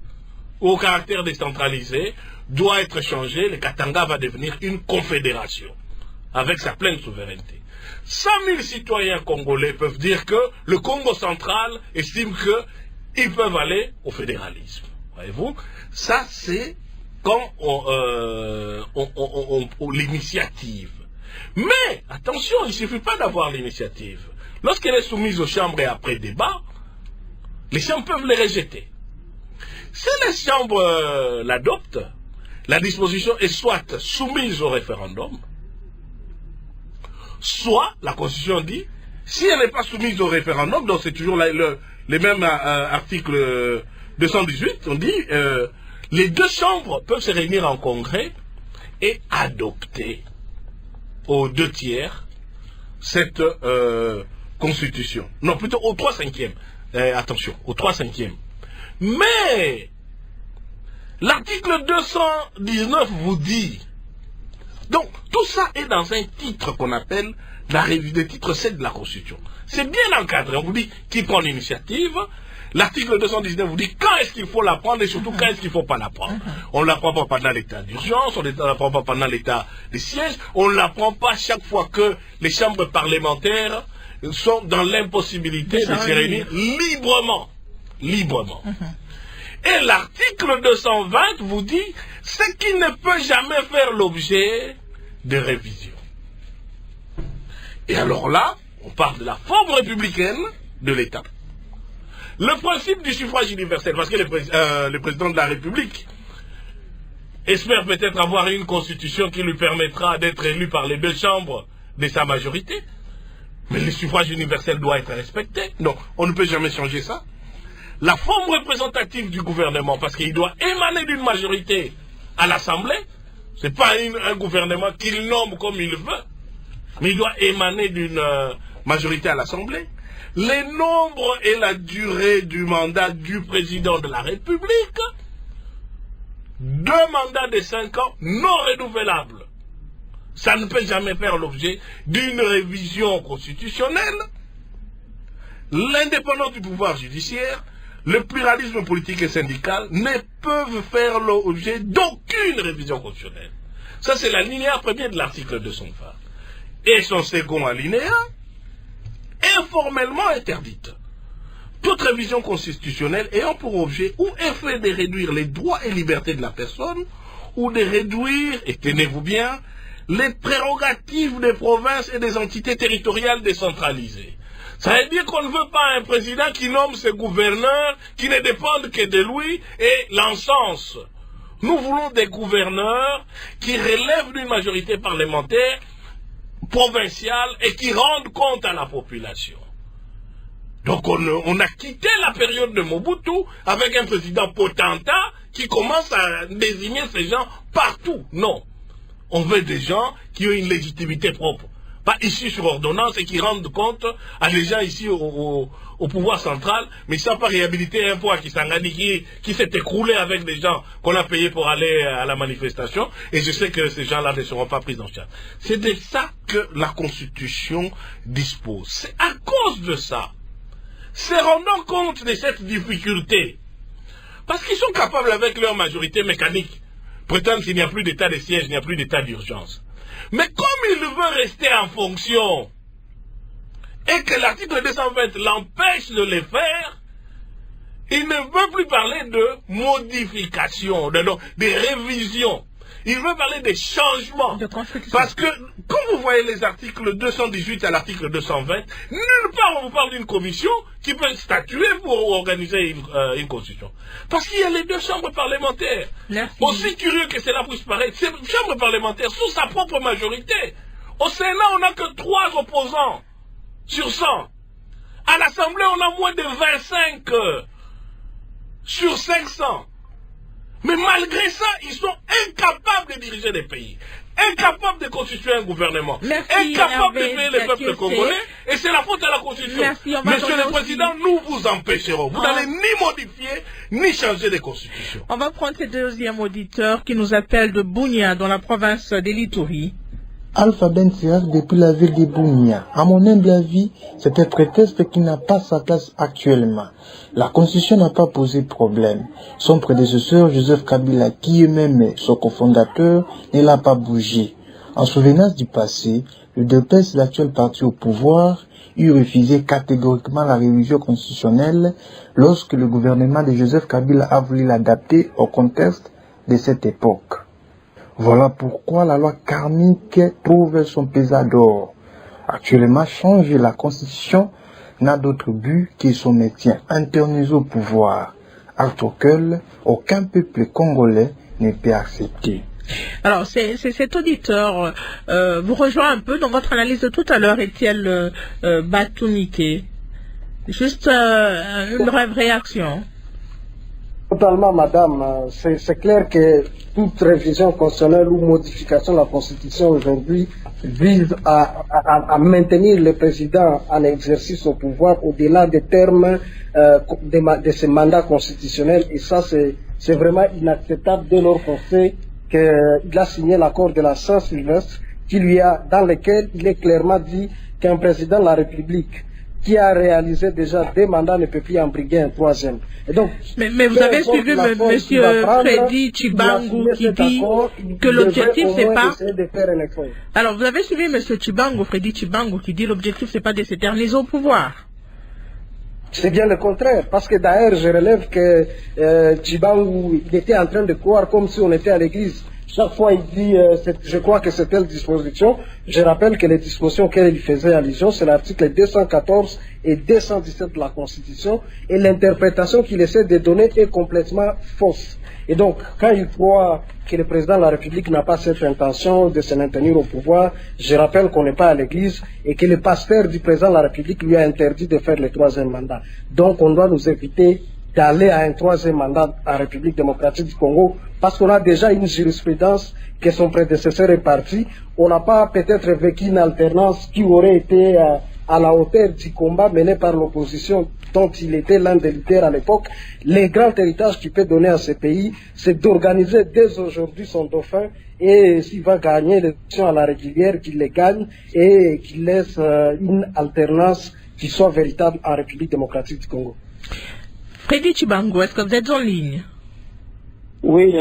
ou au caractère décentralisé doit être changée. Le Katanga va devenir une confédération avec sa pleine souveraineté. 100 000 citoyens congolais peuvent dire que le Congo central estime qu'ils peuvent aller au fédéralisme. Voyez-vous, ça c'est quand l'initiative. Mais, attention, il ne suffit pas d'avoir l'initiative. Lorsqu'elle est soumise aux chambres et après débat, les chambres peuvent les rejeter. Si les chambres l'adoptent, la disposition est soit soumise au référendum, soit, la Constitution dit, si elle n'est pas soumise au référendum, donc c'est toujours les mêmes articles 218, on dit, les 2 chambres peuvent se réunir en congrès et adopter aux 2 tiers cette constitution. Non, plutôt au 3/5e. Attention, au 3/5e. Mais l'article 219 vous dit... Donc, tout ça est dans un titre qu'on appelle le titre 7 de la Constitution. C'est bien encadré. On vous dit qui prend l'initiative. L'article 219 vous dit quand est-ce qu'il faut la prendre et surtout quand est-ce qu'il ne faut pas la prendre. On ne la prend pas pendant l'état d'urgence, on ne la prend pas pendant l'état de siège, on ne la prend pas chaque fois que les chambres parlementaires sont dans l'impossibilité de se réunir librement. Librement. Et l'article 220 vous dit ce qui ne peut jamais faire l'objet de révision. Et alors là, on parle de la forme républicaine de l'État. Le principe du suffrage universel, parce que le président de la République espère peut-être avoir une constitution qui lui permettra d'être élu par les deux chambres de sa majorité, mais le suffrage universel doit être respecté. Non, on ne peut jamais changer ça. La forme représentative du gouvernement, parce qu'il doit émaner d'une majorité à l'Assemblée, ce n'est pas un gouvernement qu'il nomme comme il veut, mais il doit émaner d'une majorité à l'Assemblée. Les nombres et la durée du mandat du président de la République, 2 mandats de 5 ans non renouvelables. Ça ne peut jamais faire l'objet d'une révision constitutionnelle. L'indépendance du pouvoir judiciaire, le pluralisme politique et syndical ne peuvent faire l'objet d'aucune révision constitutionnelle. Ça, c'est l'alinéa premier de l'article 220. Et son second alinéa, informellement interdite. Toute révision constitutionnelle ayant pour objet ou effet de réduire les droits et libertés de la personne, ou de réduire, et tenez-vous bien, les prérogatives des provinces et des entités territoriales décentralisées. Ça veut dire qu'on ne veut pas un président qui nomme ses gouverneurs, qui ne dépendent que de lui, et l'encense. Nous voulons des gouverneurs qui relèvent d'une majorité parlementaire provinciale et qui rendent compte à la population. Donc on a quitté la période de Mobutu avec un président potentat qui commence à désigner ces gens partout. Non. On veut des gens qui ont une légitimité propre. Pas ici sur ordonnance et qui rendent compte à des gens ici au pouvoir central, mais sans pas réhabiliter un poids qui s'est écroulé avec des gens qu'on a payés pour aller à la manifestation, et je sais que ces gens-là ne seront pas pris en charge. C'est de ça que la Constitution dispose. C'est à cause de ça, se rendant compte de cette difficulté, parce qu'ils sont capables avec leur majorité mécanique, prétendre qu'il n'y a plus d'état de siège, il n'y a plus d'état d'urgence. Mais comme il veut rester en fonction, et que l'article 220 l'empêche de le faire, il ne veut plus parler de modification, de révision. Il veut parler de changement. Parce que, quand vous voyez les articles 218 à l'article 220, nulle part on vous parle d'une commission qui peut statuer pour organiser une constitution. Parce qu'il y a les deux chambres parlementaires. Merci. Aussi curieux que cela puisse paraître, ces chambres parlementaires sous sa propre majorité. Au Sénat, on n'a que 3 opposants sur 100. À l'Assemblée, on a moins de 25 sur 500. Mais malgré ça, ils sont incapables de diriger des pays, incapables de constituer un gouvernement, incapables de payer les peuples congolais, et c'est la faute à la Constitution. Monsieur le Président, nous vous empêcherons. Vous n'allez ni modifier, ni changer de Constitution. On va prendre ce deuxième auditeur qui nous appelle de Bunia, dans la province de l'Ituri. Alpha Ben Sias depuis la ville de Bunia. À mon humble avis, c'est un prétexte qui n'a pas sa place actuellement. La Constitution n'a pas posé problème. Son prédécesseur, Joseph Kabila, qui est même son cofondateur, ne l'a pas bougé. En souvenance du passé, le DPS, l'actuel parti au pouvoir, eut refusé catégoriquement la révision constitutionnelle lorsque le gouvernement de Joseph Kabila a voulu l'adapter au contexte de cette époque. Voilà pourquoi la loi karmique trouve son pesant d'or. Actuellement, changer la Constitution n'a d'autre but que son maintien internisé au pouvoir, acte auquel aucun peuple congolais ne peut accepter. Alors, cet auditeur vous rejoint un peu dans votre analyse de tout à l'heure, Étienne Batumike. Juste une brève réaction. Totalement, madame. C'est clair que toute révision constitutionnelle ou modification de la Constitution aujourd'hui vise à maintenir le président en exercice au pouvoir au-delà des termes de ce mandat constitutionnel. Et ça, c'est vraiment inacceptable dès lors qu'on sait qu'il a signé l'accord de la Saint-Sylvestre dans lequel il est clairement dit qu'un président de la République qui a réalisé déjà 2 mandats ne peut plus en briguer un 3e. Et donc, mais vous avez suivi M. Freddy Tshibangou qui dit que l'objectif c'est pas... Alors vous avez suivi M. Freddy Tshibangou qui dit l'objectif c'est pas de s'éterniser au pouvoir. C'est bien le contraire, parce que d'ailleurs je relève que Tshibangou il était en train de croire comme si on était à l'église. Chaque fois, il dit, je crois que c'est telle disposition. Je rappelle que les dispositions auxquelles il faisait allusion, c'est l'article 214 et 217 de la Constitution. Et l'interprétation qu'il essaie de donner est complètement fausse. Et donc, quand il croit que le président de la République n'a pas cette intention de se maintenir au pouvoir, je rappelle qu'on n'est pas à l'église et que le pasteur du président de la République lui a interdit de faire le 3e mandat. Donc, on doit nous éviter d'aller à un 3e mandat à la République démocratique du Congo, parce qu'on a déjà une jurisprudence que son prédécesseur est parti. On n'a pas peut-être vécu une alternance qui aurait été à la hauteur du combat mené par l'opposition dont il était l'un des leaders à l'époque. Le grand héritage qu'il peut donner à ce pays, c'est d'organiser dès aujourd'hui son dauphin, et s'il va gagner l'élection à la régulière, qu'il les gagne et qu'il laisse une alternance qui soit véritable en République démocratique du Congo. Freddy Tshibangou, est-ce que vous êtes en ligne? Oui,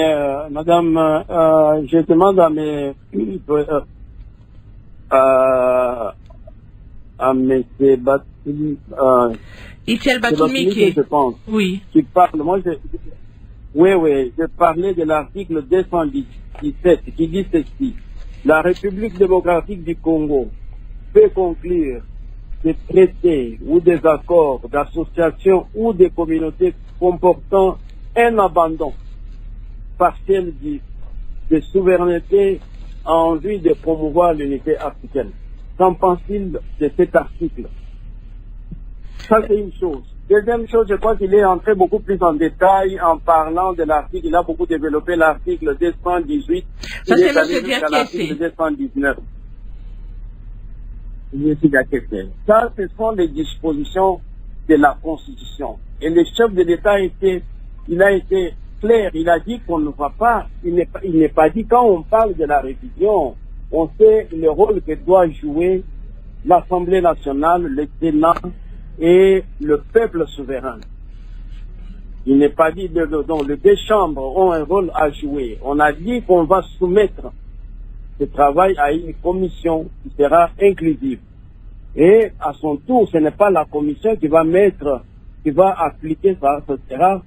madame, je demande à M. Itiel Batumike, je pense, oui. qui parle. Moi, je parlais de l'article 217 qui dit ceci. La République démocratique du Congo peut conclure des traités ou des accords d'association ou des communautés comportant un abandon partiel de souveraineté en vue de promouvoir l'unité africaine. Qu'en pense-t-il de cet article? Ça, c'est une chose. Deuxième chose, je crois qu'il est entré beaucoup plus en détail en parlant de l'article. Il a beaucoup développé l'article 218. Ça, c'est M. L'article 219. Ça, ce sont les dispositions de la Constitution. Et le chef de l'État il a été clair. Il a dit qu'on ne va pas, il n'est pas dit quand on parle de la révision, on sait le rôle que doit jouer l'Assemblée nationale, le Sénat et le peuple souverain. Il n'est pas dit donc les 2 chambres ont un rôle à jouer. On a dit qu'on va soumettre ce travail à une commission qui sera inclusive. Et à son tour, ce n'est pas la commission qui va appliquer ça, ce sera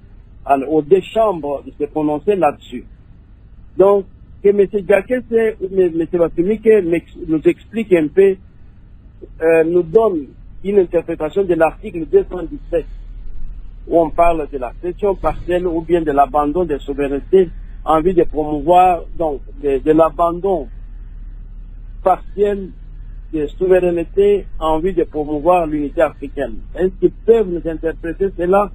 aux 2 chambres de se prononcer là-dessus. Donc, que M. Diakese, M. Batumike nous explique un peu, nous donne une interprétation de l'article 217, où on parle de la cession partielle ou bien de l'abandon des souverainetés en vue de promouvoir, donc, de l'abandon partiel de souveraineté en vue de promouvoir l'unité africaine. Est-ce qu'ils peuvent nous interpréter cela?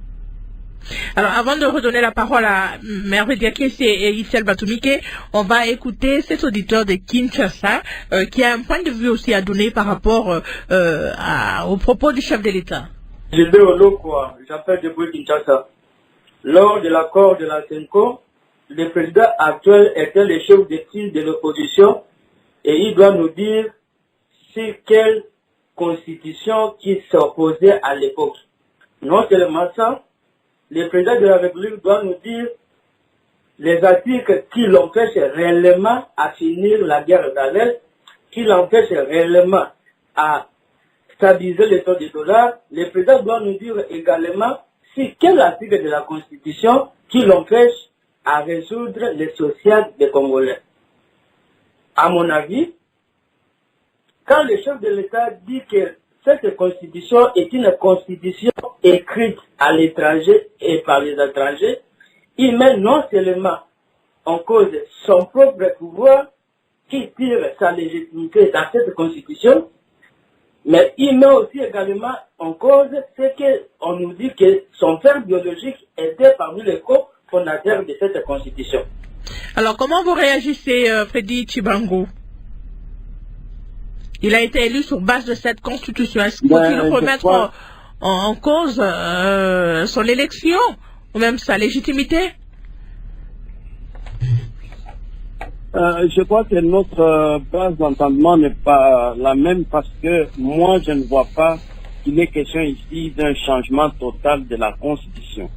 Alors, avant de redonner la parole à Merveille Diakese et Itiel Batumike, on va écouter cet auditeur de Kinshasa qui a un point de vue aussi à donner par rapport aux propos du chef de l'État. J'appelle de Kinshasa. Lors de l'accord de la CENCO, le président actuel était le chef de file de l'opposition et il doit nous dire sur quelle constitution qui s'opposait à l'époque. Non seulement ça, le président de la République doit nous dire les articles qui l'empêchent réellement à finir la guerre d'Alès, qui l'empêchent réellement à stabiliser le taux du dollar. Le président doit nous dire également si quel article de la Constitution qui l'empêche à résoudre les social des Congolais. À mon avis, quand le chef de l'État dit que cette constitution est une constitution écrite à l'étranger et par les étrangers, il met non seulement en cause son propre pouvoir qui tire sa légitimité dans cette constitution, mais il met aussi également en cause ce qu'on nous dit que son père biologique était parmi les fondateurs de cette constitution. Alors, comment vous réagissez, Freddy Tshibangou? Il a été élu sur base de cette constitution. Est-ce qu'il faut remettre en cause son élection ou même sa légitimité? Je crois que notre base d'entendement n'est pas la même parce que moi, je ne vois pas qu'il est question ici d'un changement total de la Constitution.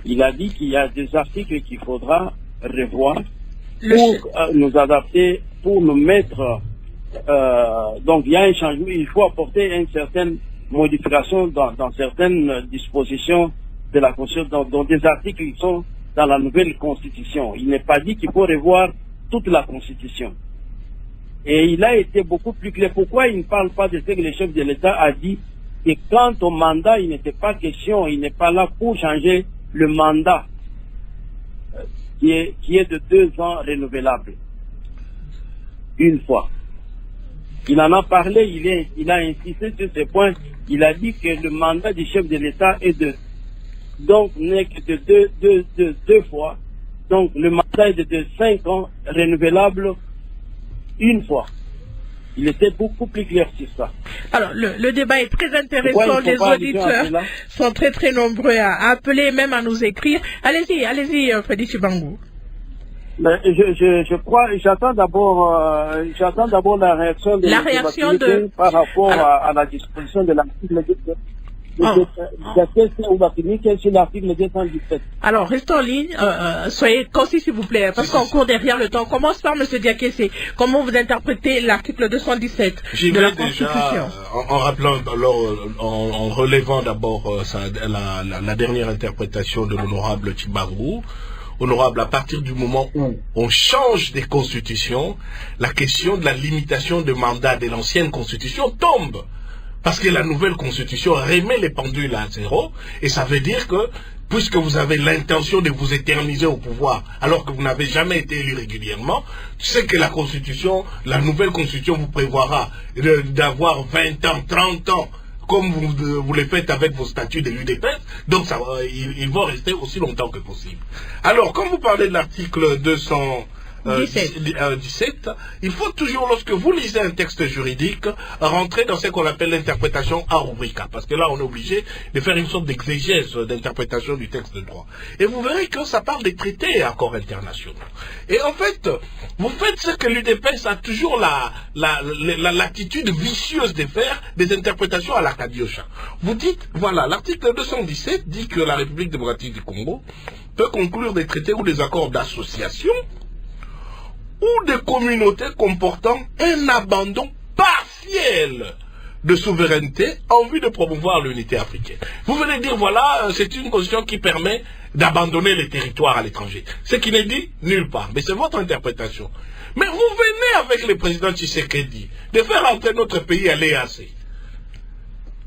Il a dit qu'il y a des articles qu'il faudra revoir pour nous adapter, pour nous mettre... donc il y a un changement, il faut apporter une certaine modification dans certaines dispositions de la Constitution, dans des articles qui sont dans la nouvelle Constitution. Il n'est pas dit qu'il faut revoir toute la Constitution. Et il a été beaucoup plus clair. Pourquoi il ne parle pas de ce que le chef de l'État a dit, que quant au mandat, il n'était pas question, il n'est pas là pour changer le mandat qui est de 2 ans renouvelable. Une fois. Il en a parlé, il a insisté sur ce point. Il a dit que le mandat du chef de l'État est n'est que de deux fois. Donc le mandat est de 5 ans, renouvelable une fois. Il était beaucoup plus clair sur ça. Alors, le débat est très intéressant. Les auditeurs sont très très nombreux à appeler, même à nous écrire. Allez-y, Freddy Tshibangou. Je crois, j'attends d'abord la réaction de par rapport à la disposition de l'article 217. Alors, restons en ligne, soyez concis s'il vous plaît, parce qu'on court derrière le temps. On commence par M. Diakessé. Comment vous interprétez l'article 217 de la Constitution? En rappelant, en relevant d'abord la dernière interprétation de l'honorable Tshibangou. Honorable, à partir du moment où on change des constitutions, la question de la limitation de mandat de l'ancienne constitution tombe. Parce que la nouvelle constitution remet les pendules à zéro, et ça veut dire que, puisque vous avez l'intention de vous éterniser au pouvoir, alors que vous n'avez jamais été élu régulièrement, c'est que la constitution, la nouvelle constitution vous prévoira d'avoir 20 ans, 30 ans, comme vous le faites avec vos statuts de l'UDPS, donc ils vont rester aussi longtemps que possible. Alors, quand vous parlez de l'article 217, il faut toujours, lorsque vous lisez un texte juridique, rentrer dans ce qu'on appelle l'interprétation a rubrica, parce que là, on est obligé de faire une sorte d'exégèse d'interprétation du texte de droit. Et vous verrez que ça parle des traités et accords internationaux. Et en fait, vous faites ce que l'UDPS a toujours l'attitude vicieuse de faire, des interprétations à la Kadiocha. Vous dites, voilà, l'article 217 dit que la République démocratique du Congo peut conclure des traités ou des accords d'association ou des communautés comportant un abandon partiel de souveraineté en vue de promouvoir l'unité africaine. Vous venez dire, voilà, c'est une constitution qui permet d'abandonner les territoires à l'étranger. Ce qui n'est dit nulle part, mais c'est votre interprétation. Mais vous venez avec le président Tshisekedi de faire entrer notre pays à l'EAC.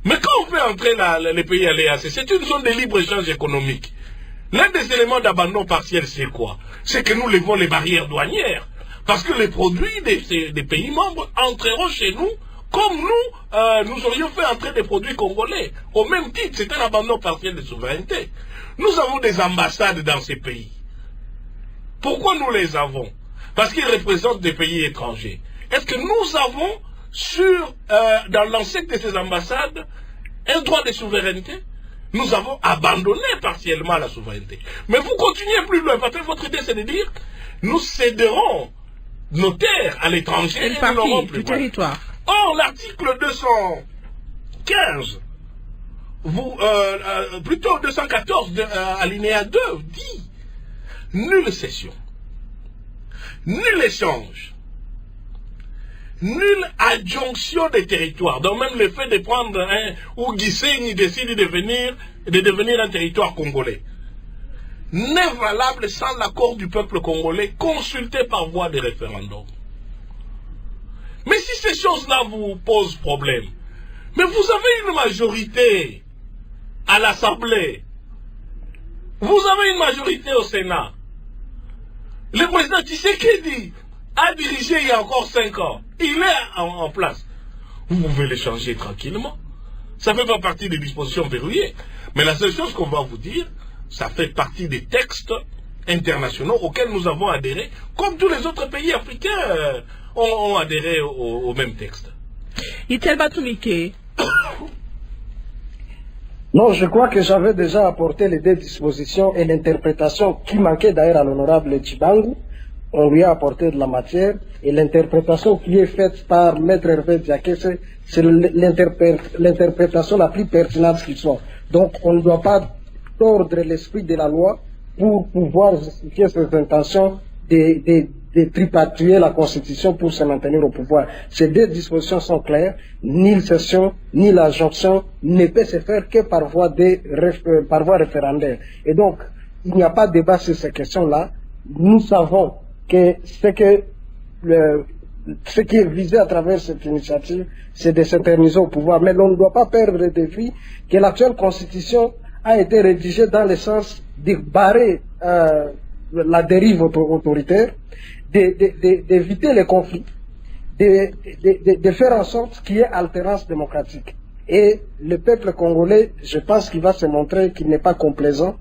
Mais quand on fait entrer les pays à l'EAC, c'est une zone de libre-échange économique. L'un des éléments d'abandon partiel, c'est quoi? C'est que nous levons les barrières douanières. Parce que les produits des pays membres entreront chez nous comme nous aurions fait entrer des produits congolais. Au même titre, c'est un abandon partiel de souveraineté. Nous avons des ambassades dans ces pays. Pourquoi nous les avons? Parce qu'ils représentent des pays étrangers. Est-ce que nous avons dans l'enceinte de ces ambassades un droit de souveraineté? Nous avons abandonné partiellement la souveraineté. Mais vous continuez plus loin, parce que votre idée c'est de dire nous céderons nos terres à l'étranger et nous n'aurons plus du territoire. Or, l'article 215, plutôt 214, alinéa 2, dit nulle cession, nul échange, nulle adjonction des territoires. Donc même le fait de prendre ou Gisenyi décide de devenir un territoire congolais n'est valable sans l'accord du peuple congolais consulté par voie de référendum. Mais si ces choses-là vous posent problème, mais vous avez une majorité à l'Assemblée, vous avez une majorité au Sénat. Le président Tshisekedi a dirigé il y a encore 5 ans. Il est en place. Vous pouvez le changer tranquillement. Ça ne fait pas partie des dispositions verrouillées. Mais la seule chose qu'on va vous dire, ça fait partie des textes internationaux auxquels nous avons adhéré, comme tous les autres pays africains ont adhéré au même texte. Non, je crois que j'avais déjà apporté les deux dispositions et l'interprétation qui manquait d'ailleurs à l'honorable Tchibangu. On lui a apporté de la matière et l'interprétation qui est faite par Maître Hervé Diaké, c'est l'interprétation la plus pertinente qui soit. Donc on ne doit pas tordre l'esprit de la loi pour pouvoir justifier ses intentions de tripatouiller la Constitution pour se maintenir au pouvoir. Ces deux dispositions sont claires, ni cession, ni la jonction ne peut se faire que par voie référendaire. Et donc, il n'y a pas de débat sur ces questions-là. Nous savons que ce qui est visé à travers cette initiative, c'est de s'éterniser au pouvoir. Mais l'on ne doit pas perdre de vue que l'actuelle Constitution a été rédigée dans le sens de barrer la dérive autoritaire, d'éviter les conflits, de faire en sorte qu'il y ait alternance démocratique. Et le peuple congolais, je pense qu'il va se montrer qu'il n'est pas complaisant.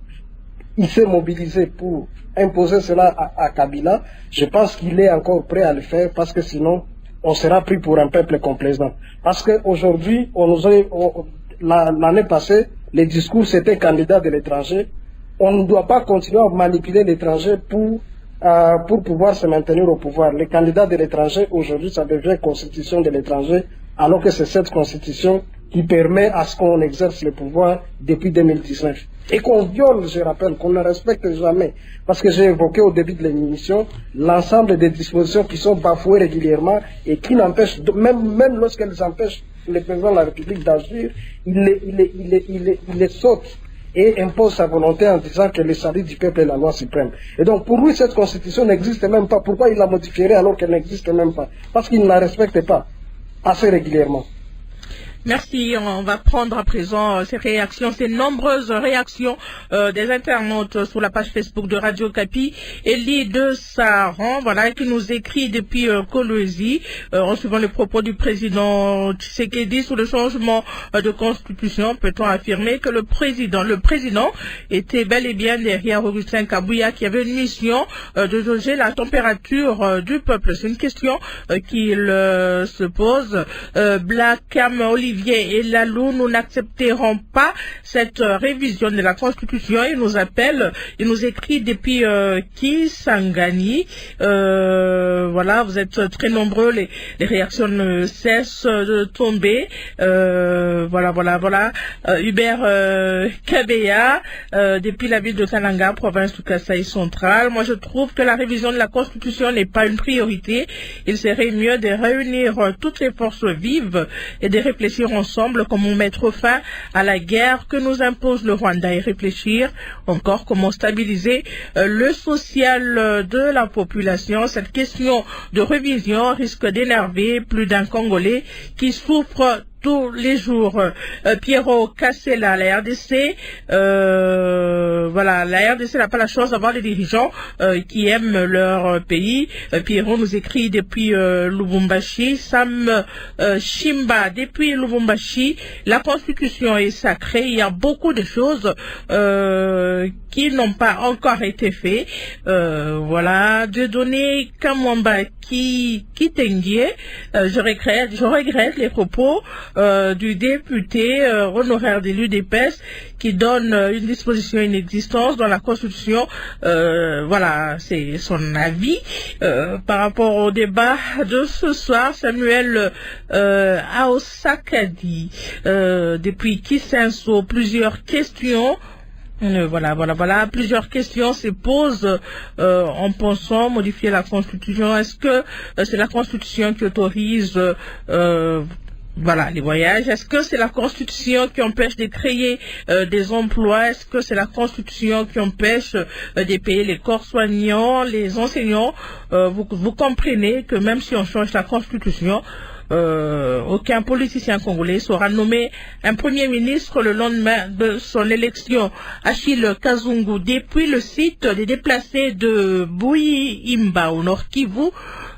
Il s'est mobilisé pour imposer cela à Kabila. Je pense qu'il est encore prêt à le faire parce que sinon, on sera pris pour un peuple complaisant. Parce qu'aujourd'hui, l'année passée, les discours c'était candidat de l'étranger. On ne doit pas continuer à manipuler l'étranger pour pouvoir se maintenir au pouvoir. Les candidats de l'étranger, aujourd'hui, ça devient constitution de l'étranger, alors que c'est cette constitution qui permet à ce qu'on exerce le pouvoir depuis 2019. Et qu'on viole, je rappelle, qu'on ne respecte jamais. Parce que j'ai évoqué au début de l'émission l'ensemble des dispositions qui sont bafouées régulièrement et qui n'empêchent, même lorsqu'elles empêchent le président de la République d'agir, il les saute et impose sa volonté en disant que le salut du peuple est la loi suprême. Et donc pour lui, cette constitution n'existe même pas. Pourquoi il la modifierait alors qu'elle n'existe même pas? Parce qu'il ne la respecte pas assez régulièrement. Merci. On va prendre à présent ces réactions, ces nombreuses réactions des internautes sur la page Facebook de Radio Kapi. Elie de Saran, voilà, qui nous écrit depuis Kolwezi, en suivant les propos du président Tshisekedi sur le changement de constitution. Peut-on affirmer que le président était bel et bien derrière Augustin Kabouya, qui avait une mission de jauger la température du peuple? C'est une question qu'il se pose. Blackam Olivier et Lalou, nous n'accepterons pas cette révision de la Constitution. Il nous appelle, il nous écrit depuis Kisangani. Voilà, vous êtes très nombreux, les réactions ne cessent de tomber. Voilà. Hubert Kabeya, depuis la ville de Kananga, province du Kasaï central. Moi, je trouve que la révision de la Constitution n'est pas une priorité. Il serait mieux de réunir toutes les forces vives et de réfléchir ensemble comment mettre fin à la guerre que nous impose le Rwanda et réfléchir encore comment stabiliser le social de la population. Cette question de révision risque d'énerver plus d'un Congolais qui souffre tous les jours. Pierrot Kassela, la RDC, voilà, la RDC n'a pas la chance d'avoir des dirigeants qui aiment leur pays. Pierrot nous écrit depuis Lubumbashi. Sam Shimba, depuis Lubumbashi, la Constitution est sacrée. Il y a beaucoup de choses qui n'ont pas encore été faites. Voilà, de donner Kamwamba qui Tengue, je regrette les propos du député honoraire de l'UDPS qui donne une disposition inexistante dans la Constitution. Voilà, c'est son avis par rapport au débat de ce soir. Samuel Aosakadi, depuis Kisenso, plusieurs questions. Voilà. Plusieurs questions se posent en pensant modifier la Constitution. Est-ce que c'est la Constitution qui autorise les voyages? Est-ce que c'est la Constitution qui empêche de créer des emplois? Est-ce que c'est la Constitution qui empêche de payer les corps soignants, les enseignants? Vous comprenez que même si on change la Constitution, aucun politicien congolais sera nommé un premier ministre le lendemain de son élection. Achille Kazungu, depuis le site des déplacés de Bouyi-Imba au Nord Kivu,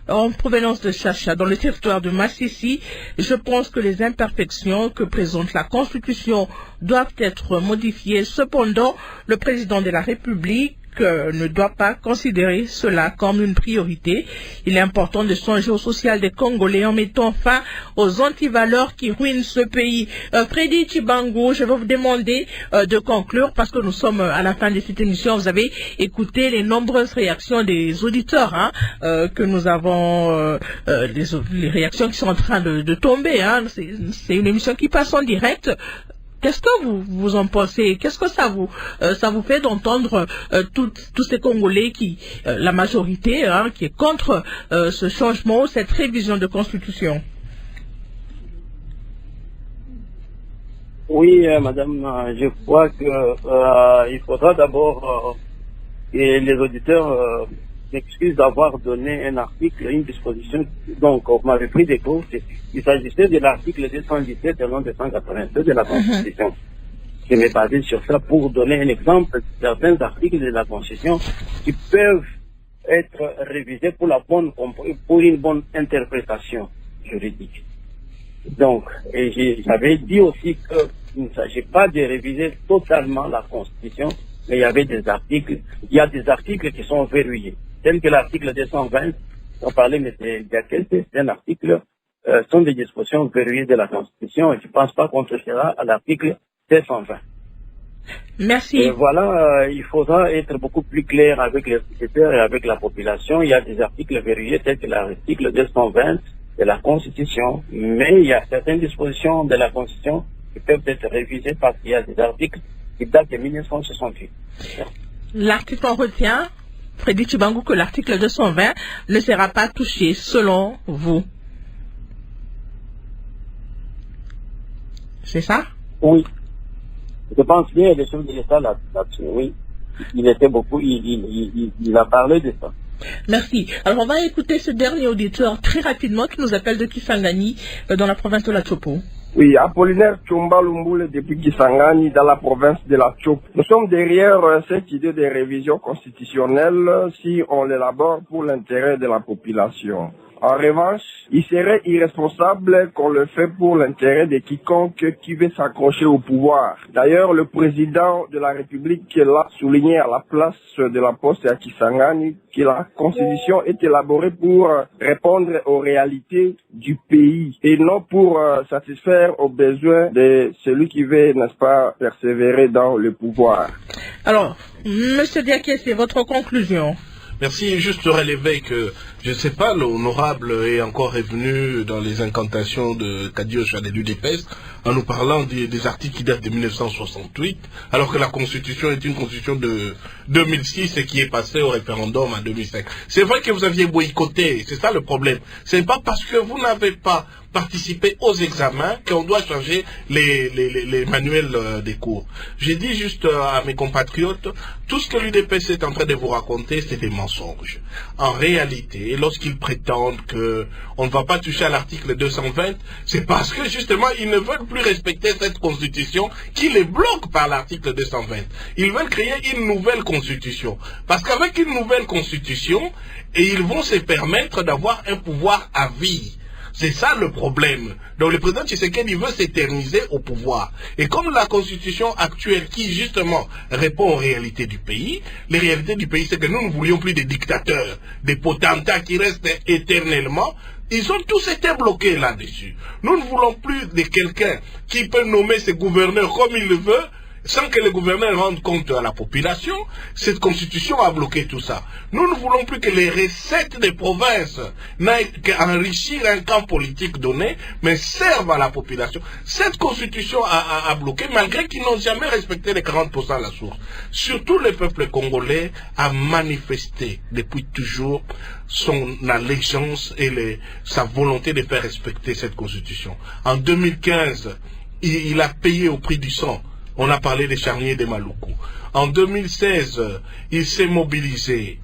en provenance de Chacha, dans le territoire de Massissi. Je pense que les imperfections que présente la Constitution doivent être modifiées. Cependant, le président de la République ne doit pas considérer cela comme une priorité. Il est important de songer au social des Congolais en mettant fin aux antivaleurs qui ruinent ce pays. Freddy Tchibango, je vais vous demander de conclure parce que nous sommes à la fin de cette émission. Vous avez écouté les nombreuses réactions des auditeurs que nous avons, les réactions qui sont en train de tomber. C'est une émission qui passe en direct. Qu'est-ce que vous en pensez? Qu'est-ce que ça vous fait d'entendre tous ces Congolais la majorité, qui est contre ce changement, cette révision de constitution? Oui, madame, je crois que il faudra d'abord que les auditeurs m'excusent d'avoir donné un article, une disposition. Donc, on m'avait pris des cours. Il s'agissait de l'article 217 et non 282 de la Constitution. Je m'ai basé sur ça pour donner un exemple de certains articles de la Constitution qui peuvent être révisés pour une bonne interprétation juridique. Donc, et j'avais dit aussi qu'il ne s'agit pas de réviser totalement la Constitution, mais il y a des articles qui sont verrouillés, tels que l'article 220, on parlait, mais c'est un article, sont des dispositions verrouillées de la Constitution, et je ne pense pas qu'on touchera à l'article 220. Merci. Et voilà, il faudra être beaucoup plus clair avec les auditeurs et avec la population. Il y a des articles verrouillés, tels que l'article 220 de la Constitution, mais il y a certaines dispositions de la Constitution qui peuvent être révisées parce qu'il y a des articles qui datent de 1968. L'article, on retient, Freddy Tchibango, que l'article 220 ne sera pas touché, selon vous. C'est ça? Oui. Je pense bien les choses de l'État là-dessus, oui. Il était beaucoup, il a parlé de ça. Merci. Alors on va écouter ce dernier auditeur très rapidement qui nous appelle de Kisangani, dans la province de la Chopo. Oui, Apollinaire Tchomba Lumboule depuis Kisangani, dans la province de la Chopo. Nous sommes derrière cette idée de révision constitutionnelle si on l'élabore pour l'intérêt de la population. En revanche, il serait irresponsable qu'on le fait pour l'intérêt de quiconque qui veut s'accrocher au pouvoir. D'ailleurs, le président de la République l'a souligné à la place de la poste à Kisangani que la Constitution est élaborée pour répondre aux réalités du pays et non pour satisfaire aux besoins de celui qui veut, n'est-ce pas, persévérer dans le pouvoir. Alors, Monsieur Diaké, c'est votre conclusion? Merci, juste relever que, je ne sais pas, l'honorable est encore revenu dans les incantations de Kadiocha de l'UDPS en nous parlant des articles qui datent de 1968, alors que la Constitution est une Constitution de 2006 et qui est passée au référendum en 2005. C'est vrai que vous aviez boycotté, c'est ça le problème. Ce n'est pas parce que vous n'avez pas participé aux examens qu'on doit changer les manuels des cours. J'ai dit juste à mes compatriotes, tout ce que l'UDPS est en train de vous raconter, c'est des mensonges. En réalité, lorsqu'ils prétendent qu'on ne va pas toucher à l'article 220, c'est parce que justement, ils ne veulent plus respecter cette constitution qui les bloque par l'article 220. Ils veulent créer une nouvelle constitution. Parce qu'avec une nouvelle constitution, ils vont se permettre d'avoir un pouvoir à vie. C'est ça le problème. Donc le président Tshisekedi veut s'éterniser au pouvoir. Et comme la constitution actuelle qui justement répond aux réalités du pays, les réalités du pays c'est que nous ne voulions plus des dictateurs, des potentats qui restent éternellement. Ils ont tous été bloqués là-dessus. Nous ne voulons plus de quelqu'un qui peut nommer ses gouverneurs comme il le veut, sans que les gouverneurs rendent compte à la population. Cette constitution a bloqué tout ça. Nous ne voulons plus que les recettes des provinces n'aillent qu'enrichir un camp politique donné, mais servent à la population. Cette constitution a bloqué, malgré qu'ils n'ont jamais respecté les 40% à la source. Surtout le peuple congolais a manifesté depuis toujours son allégeance et sa volonté de faire respecter cette constitution. En 2015, il a payé au prix du sang. On a parlé des charniers de Maluku. En 2016, il s'est mobilisé,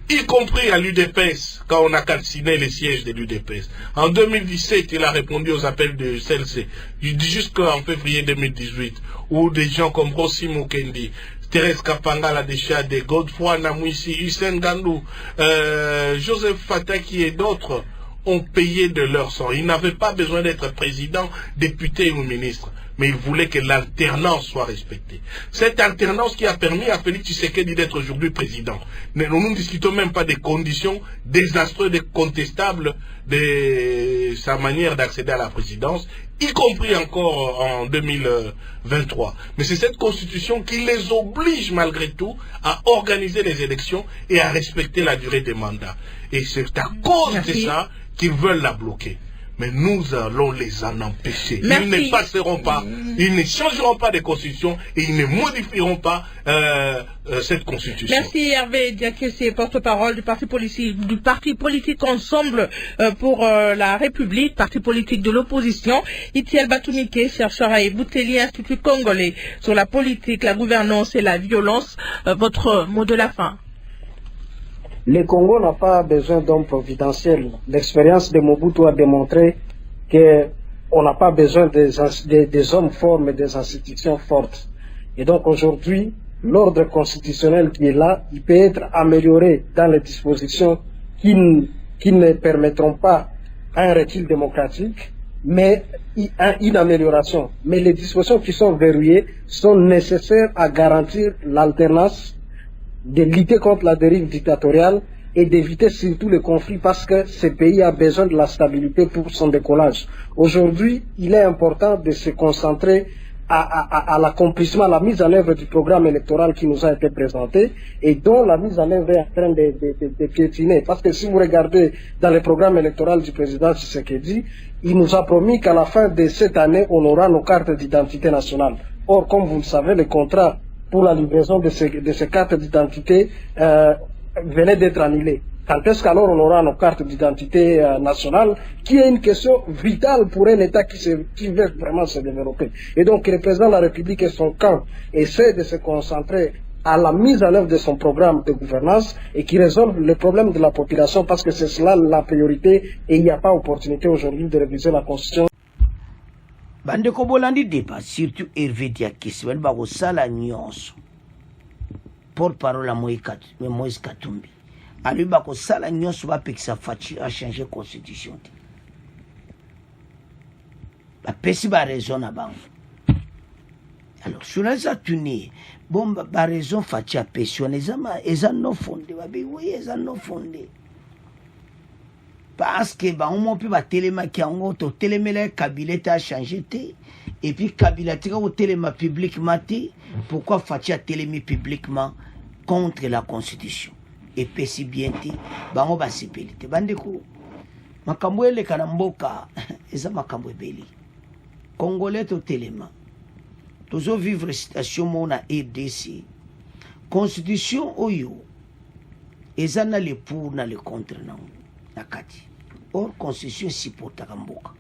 y compris à l'UDPS, quand on a calciné les sièges de l'UDPS. En 2017, il a répondu aux appels de CLC, jusqu'en février 2018, où des gens comme Rossi Mukendi, Thérèse Kapanga l'a déjà dit, Godefroy Namouissi, Hussein Gandou, Joseph Fataki et d'autres ont payé de leur sang. Ils n'avaient pas besoin d'être président, député ou ministre, mais ils voulaient que l'alternance soit respectée. Cette alternance qui a permis à Félix Tshisekedi d'être aujourd'hui président. Nous ne discutons même pas des conditions désastreuses, contestables de sa manière d'accéder à la présidence, y compris encore en 2023. Mais c'est cette constitution qui les oblige malgré tout à organiser les élections et à respecter la durée des mandats. Et c'est à cause de ça qu'ils veulent la bloquer. Mais nous allons les en empêcher. Ils ne passeront pas, ils ne changeront pas de constitution et ils ne modifieront pas cette constitution. Merci Hervé Diakessé, porte-parole du parti politique Ensemble pour la République, parti politique de l'opposition. Itiel Batumike, chercheur à Ebouteli, Institut congolais sur la politique, la gouvernance et la violence. Votre mot de la fin. Le Congo n'a pas besoin d'hommes providentiels. L'expérience de Mobutu a démontré qu'on n'a pas besoin des hommes forts, mais des institutions fortes. Et donc aujourd'hui, l'ordre constitutionnel qui est là, il peut être amélioré dans les dispositions qui ne permettront pas un recul démocratique, mais une amélioration. Mais les dispositions qui sont verrouillées sont nécessaires à garantir l'alternance, de lutter contre la dérive dictatoriale et d'éviter surtout les conflits parce que ce pays a besoin de la stabilité pour son décollage. Aujourd'hui, il est important de se concentrer à l'accomplissement, à la mise en œuvre du programme électoral qui nous a été présenté et dont la mise en œuvre est en train de piétiner. Parce que si vous regardez dans le programme électoral du président Tshisekedi, il nous a promis qu'à la fin de cette année, on aura nos cartes d'identité nationale. Or, comme vous le savez, le contrat pour la livraison de ces cartes d'identité venait d'être annulé. Quand est-ce qu'alors on aura nos cartes d'identité nationales, qui est une question vitale pour un État qui veut vraiment se développer. Et donc le président de la République et son camp essaient de se concentrer à la mise en œuvre de son programme de gouvernance et qui résolve le problème de la population parce que c'est cela la priorité et il n'y a pas opportunité aujourd'hui de réviser la Constitution. Bande ko bolandi débat surtout Hervé Diakessé bali ba ko sala nyonso porte-parole à Moïse Katumbi ali ba ko sala nyonso ba pekisa faci a changer constitution ba pesi ba raison na bango. Alors sur ça tuni bon ba raison faci a pension eza non fondé ba bi oui eza non fondé parce que bah on m'a pu ba téléma qui en to télémela Kabila a changé et puis Kabila tira au téléma publiquement pourquoi Fatia télémi publiquement contre la constitution et pesi bien bah on va sipelite bandeko makambo ele kana mboka eza makambo ebeli congolais to téléma tozo vivre situation mona RDC constitution oyo eza na le pour na le contre na kati. Or, constitution supporte Kamboka.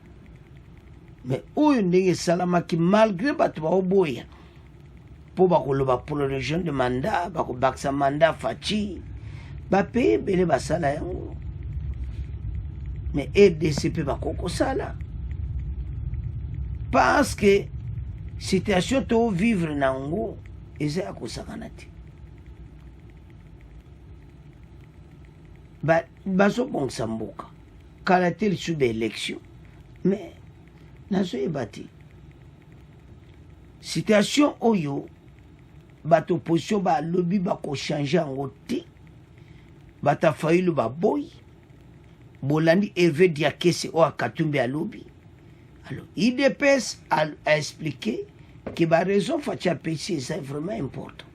Mais où est salama qui malgré battu au boya pour le région de mandat, pour baksa mandat fachi, ba paye bele basala yango. Mais RDCP ba koko sala. Parce que situation to vivre nango eza akosakanati. Baso bon samboka. Kalatel sous l'élection. Mais, nazo ebati. Situation oyo, bato opposition ba lobby ba ko changer en oti. Bata failu ba boy. Bolandi Hervé Diakessé o Katumbi a lobby. Alors, IDPS a expliqué que ba raison fatia PC c'est vraiment important.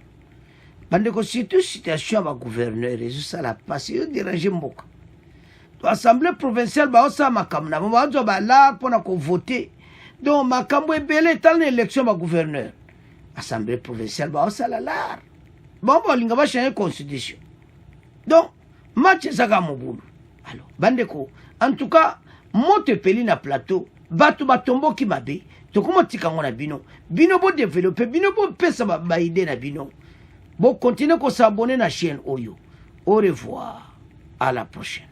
Bande ko surtout situation ba gouverneur et ça la passe yo déranger mboka. L'Assemblée provinciale ba osa makamna ba zo ba la pona ko voter donc makambo ebele tal élection ba gouverneur Assemblée provinciale ba osa la bon linga ba changer constitution donc match saka mobulu. Alors bandeko en tout cas mote peli na plateau batu batombo ki mabe to komo tikango na bino bo développer bino bo pesa ba idée na bino bo continuer ko s'abonner na chaîne Oyo. Au revoir, à la prochaine.